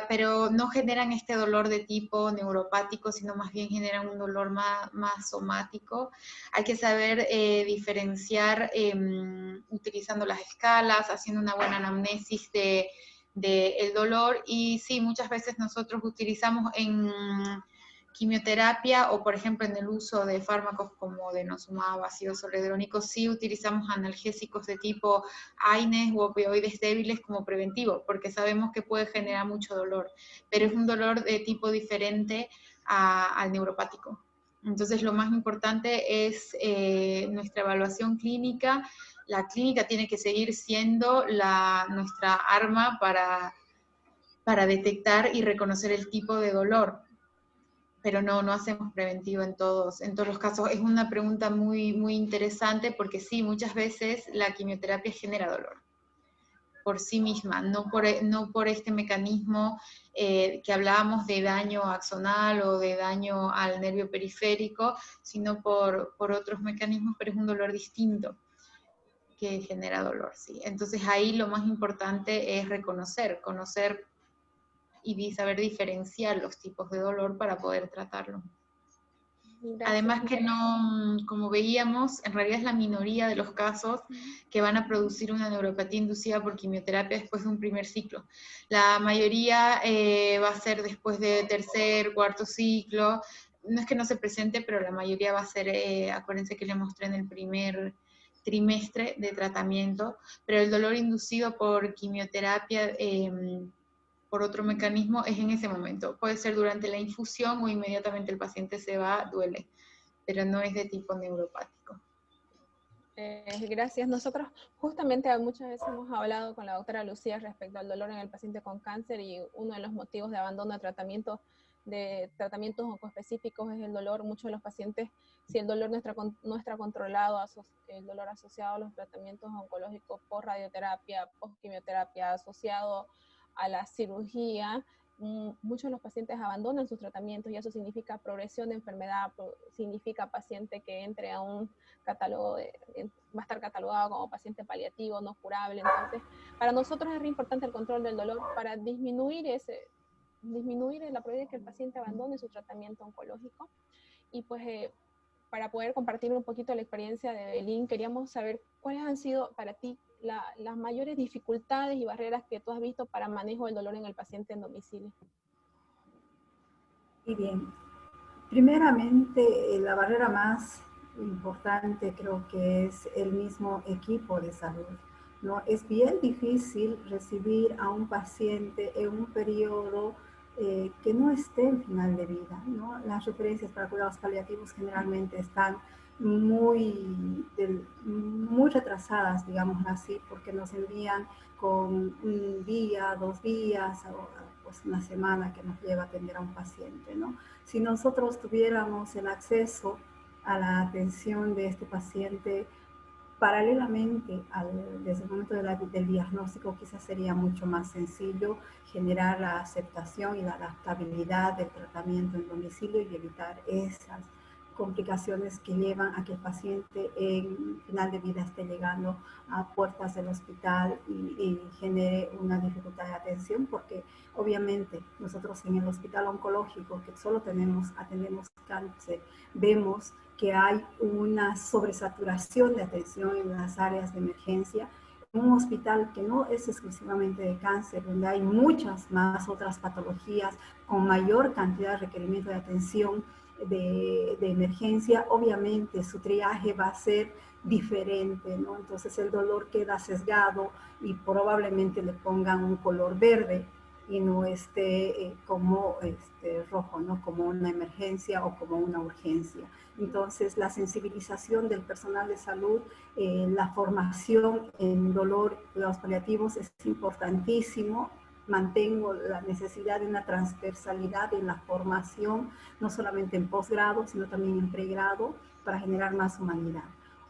pero no generan este dolor de tipo neuropático, sino más bien generan un dolor más somático. Hay que saber diferenciar utilizando las escalas, haciendo una buena anamnesis del dolor, y sí, muchas veces nosotros utilizamos en quimioterapia o por ejemplo en el uso de fármacos como denosumab, ácido zoledrónico, sí utilizamos analgésicos de tipo AINES u opioides débiles como preventivo, porque sabemos que puede generar mucho dolor, pero es un dolor de tipo diferente al neuropático. Entonces lo más importante es nuestra evaluación clínica. La clínica tiene que seguir siendo nuestra arma para detectar y reconocer el tipo de dolor, pero no hacemos preventivo en todos los casos. Es una pregunta muy interesante porque sí, muchas veces la quimioterapia genera dolor por sí misma, no por este mecanismo que hablábamos de daño axonal o de daño al nervio periférico, sino por otros mecanismos, pero es un dolor distinto que genera dolor, ¿sí? Entonces ahí lo más importante es conocer y saber diferenciar los tipos de dolor para poder tratarlo. Gracias. Además que no, como veíamos, en realidad es la minoría de los casos que van a producir una neuropatía inducida por quimioterapia después de un primer ciclo. La mayoría va a ser después de tercer, cuarto ciclo. No es que no se presente, pero la mayoría va a ser, acuérdense que le mostré en el primer trimestre de tratamiento, pero el dolor inducido por quimioterapia por otro mecanismo es en ese momento. Puede ser durante la infusión o inmediatamente el paciente se va, duele, pero no es de tipo neuropático. Gracias. Nosotros justamente muchas veces hemos hablado con la doctora Lucía respecto al dolor en el paciente con cáncer, y uno de los motivos de abandono de tratamientos oncoespecíficos es el dolor. Muchos de los pacientes, si el dolor no está controlado, el dolor asociado a los tratamientos oncológicos por radioterapia, post quimioterapia, asociado a la cirugía, muchos de los pacientes abandonan sus tratamientos, y eso significa progresión de enfermedad, significa paciente que entre a un catálogo, va a estar catalogado como paciente paliativo, no curable. Entonces, para nosotros es re importante el control del dolor para disminuir la probabilidad de que el paciente abandone su tratamiento oncológico. Y pues para poder compartir un poquito la experiencia de Belín, queríamos saber cuáles han sido para ti las mayores dificultades y barreras que tú has visto para manejo del dolor en el paciente en domicilio. Y bien, primeramente la barrera más importante creo que es el mismo equipo de salud, ¿no? Es bien difícil recibir a un paciente en un periodo que no esté en final de vida, ¿no? Las referencias para cuidados paliativos generalmente están muy retrasadas, digamos así, porque nos envían con un día, 2 días, o pues una semana que nos lleva a atender a un paciente, ¿no? Si nosotros tuviéramos el acceso a la atención de este paciente paralelamente desde el momento del diagnóstico, quizás sería mucho más sencillo generar la aceptación y la adaptabilidad del tratamiento en domicilio y evitar esas complicaciones que llevan a que el paciente en final de vida esté llegando a puertas del hospital y genere una dificultad de atención, porque obviamente nosotros en el hospital oncológico, que solo atendemos cáncer, vemos que hay una sobresaturación de atención en las áreas de emergencia. Un hospital que no es exclusivamente de cáncer, donde hay muchas más otras patologías con mayor cantidad de requerimiento de atención de emergencia, obviamente su triaje va a ser diferente, ¿no? Entonces el dolor queda sesgado y probablemente le pongan un color verde y no esté como rojo, ¿no? Como una emergencia o como una urgencia. Entonces, la sensibilización del personal de salud, la formación en dolor y cuidados paliativos es importantísimo. Mantengo la necesidad de una transversalidad en la formación, no solamente en posgrado, sino también en pregrado, para generar más humanidad.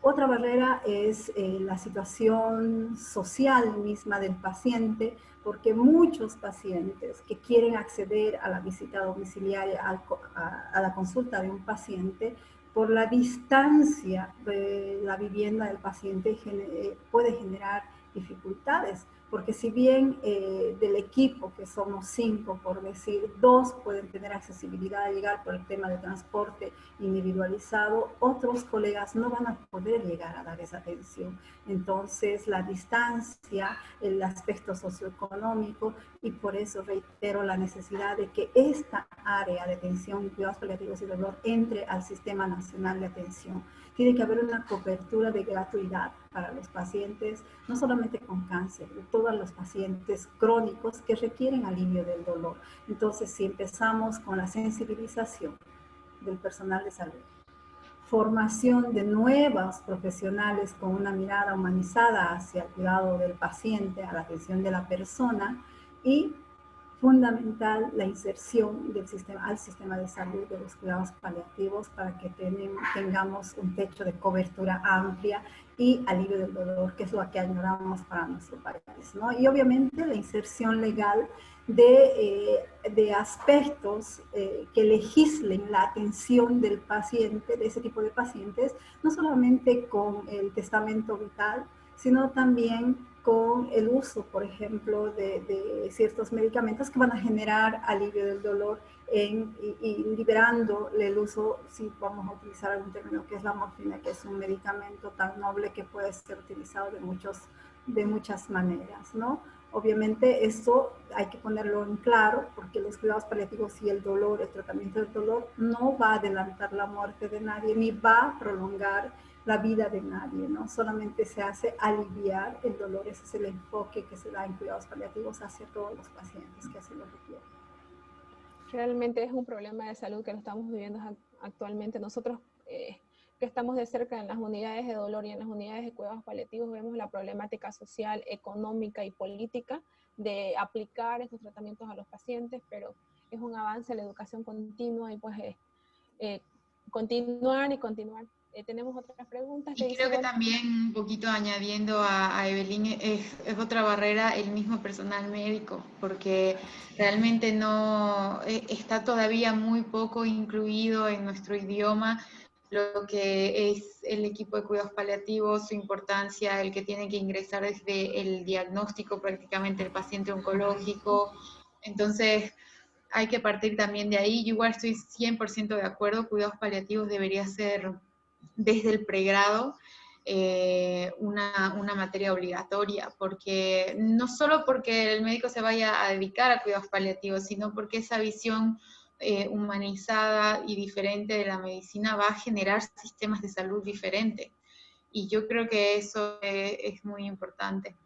Otra barrera es la situación social misma del paciente, porque muchos pacientes que quieren acceder a la visita domiciliaria, a la consulta de un paciente, por la distancia de la vivienda del paciente puede generar dificultades, porque si bien del equipo, que somos 5, por decir, 2 pueden tener accesibilidad a llegar por el tema de transporte individualizado, otros colegas no van a poder llegar a dar esa atención. Entonces, la distancia, el aspecto socioeconómico, y por eso reitero la necesidad de que esta área de atención, cuidados paliativos y dolor entre al Sistema Nacional de Atención. Tiene que haber una cobertura de gratuidad para los pacientes, no solamente con cáncer, de todos los pacientes crónicos que requieren alivio del dolor. Entonces, si empezamos con la sensibilización del personal de salud, formación de nuevos profesionales con una mirada humanizada hacia el cuidado del paciente, a la atención de la persona, y fundamental la inserción del sistema, al sistema de salud de los cuidados paliativos para que tengamos un techo de cobertura amplia y alivio del dolor, que es lo que añoramos para nuestro país, ¿no? Y obviamente la inserción legal de aspectos que legislen la atención del paciente, de ese tipo de pacientes, no solamente con el testamento vital, sino también con el uso, por ejemplo, de ciertos medicamentos que van a generar alivio del dolor y liberando el uso, si vamos a utilizar algún término, que es la morfina, que es un medicamento tan noble que puede ser utilizado de muchas maneras, ¿no? Obviamente esto hay que ponerlo en claro, porque los cuidados paliativos y el dolor, el tratamiento del dolor, no va a adelantar la muerte de nadie, ni va a prolongar la vida de nadie, ¿no? Solamente se hace aliviar el dolor. Ese es el enfoque que se da en cuidados paliativos hacia todos los pacientes que así lo requieren. Realmente es un problema de salud que lo estamos viviendo actualmente. Nosotros que estamos de cerca en las unidades de dolor y en las unidades de cuidados paliativos vemos la problemática social, económica y política de aplicar estos tratamientos a los pacientes, pero es un avance la educación continua y pues continuar y continuar. Tenemos otras preguntas. Y creo que también un poquito añadiendo a Evelyn, es otra barrera el mismo personal médico, porque realmente no está todavía muy poco incluido en nuestro idioma lo que es el equipo de cuidados paliativos, su importancia, el que tiene que ingresar desde el diagnóstico prácticamente el paciente oncológico. Entonces, hay que partir también de ahí. Yo igual estoy 100% de acuerdo, cuidados paliativos debería ser desde el pregrado una materia obligatoria, porque no solo porque el médico se vaya a dedicar a cuidados paliativos, sino porque esa visión humanizada y diferente de la medicina va a generar sistemas de salud diferentes. Y yo creo que eso es muy importante.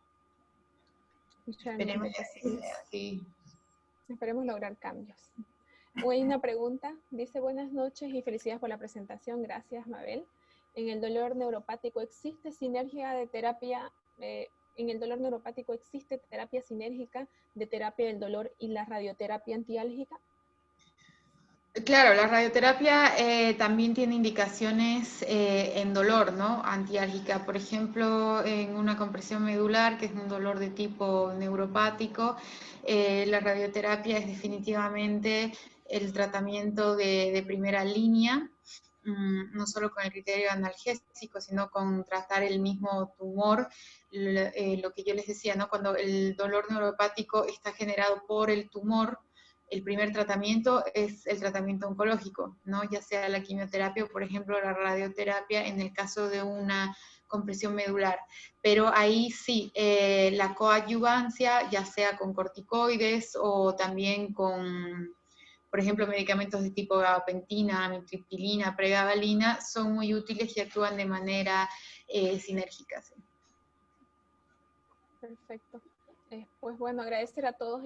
Esperemos que así sea, sí. Esperemos lograr cambios. Hoy una pregunta, dice: buenas noches y felicidades por la presentación. Gracias, Mabel. En el dolor neuropático, ¿existe sinergia de terapia? En el dolor neuropático, ¿existe terapia sinérgica de terapia del dolor y la radioterapia antiálgica? Claro, la radioterapia también tiene indicaciones en dolor, ¿no? Antiálgica. Por ejemplo, en una compresión medular, que es un dolor de tipo neuropático, la radioterapia es definitivamente el tratamiento de primera línea, no solo con el criterio analgésico, sino con tratar el mismo tumor. Lo que yo les decía, ¿no? Cuando el dolor neuropático está generado por el tumor, el primer tratamiento es el tratamiento oncológico, ¿no? Ya sea la quimioterapia o, por ejemplo, la radioterapia en el caso de una compresión medular. Pero ahí sí, la coadyuvancia, ya sea con corticoides o también con, por ejemplo, medicamentos de tipo gabapentina, amitriptilina, pregabalina, son muy útiles y actúan de manera sinérgica. ¿Sí? Perfecto. Pues bueno, agradecer a todos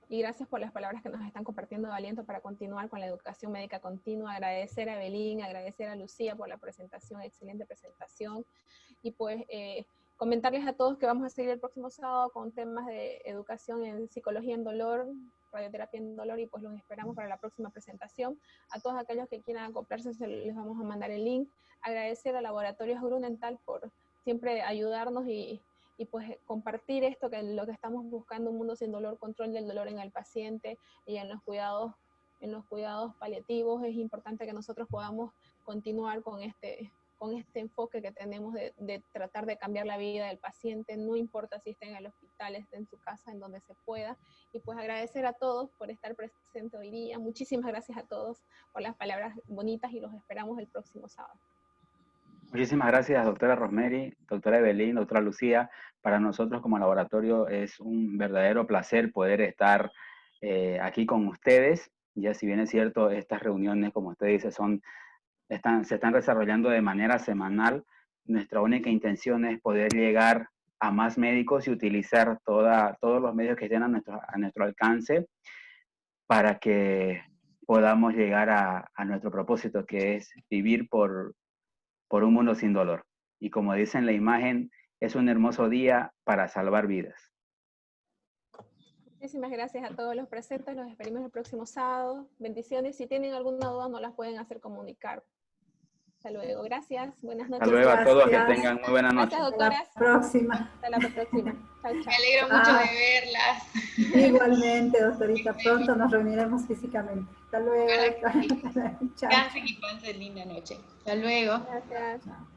y gracias por las palabras que nos están compartiendo de aliento para continuar con la educación médica continua. Agradecer a Evelyn, agradecer a Lucía por la presentación, excelente presentación. Y pues comentarles a todos que vamos a seguir el próximo sábado con temas de educación en psicología en dolor, radioterapia en dolor, y pues los esperamos para la próxima presentación. A todos aquellos que quieran acoplarse les vamos a mandar el link. Agradecer al Laboratorio Grunenthal por siempre ayudarnos y pues compartir esto, que lo que estamos buscando, un mundo sin dolor, control del dolor en el paciente y en los cuidados paliativos. Es importante que nosotros podamos continuar con este enfoque que tenemos de tratar de cambiar la vida del paciente, no importa si esté en el hospital, esté en su casa, en donde se pueda. Y pues agradecer a todos por estar presentes hoy día. Muchísimas gracias a todos por las palabras bonitas y los esperamos el próximo sábado. Muchísimas gracias, doctora Rosemary, doctora Evelyn, doctora Lucía. Para nosotros como laboratorio es un verdadero placer poder estar aquí con ustedes. Ya si bien es cierto, estas reuniones, como usted dice, se están desarrollando de manera semanal. Nuestra única intención es poder llegar a más médicos y utilizar todos los medios que estén a nuestro alcance para que podamos llegar a nuestro propósito, que es vivir por un mundo sin dolor. Y como dice en la imagen, es un hermoso día para salvar vidas. Muchísimas gracias a todos los presentes, los esperamos el próximo sábado. Bendiciones, si tienen alguna duda nos las pueden hacer comunicar. Hasta luego, gracias, buenas noches. Hasta luego a todos, que tengan muy buena noche. Gracias, doctoras. Hasta la próxima. Hasta la próxima. Chao, chao. Me alegro mucho de verlas. Igualmente, doctorita, pronto nos reuniremos físicamente. Hasta luego. Ojalá que sí. Chao. Descansen y pasen linda noche. Hasta luego. Gracias. Chao.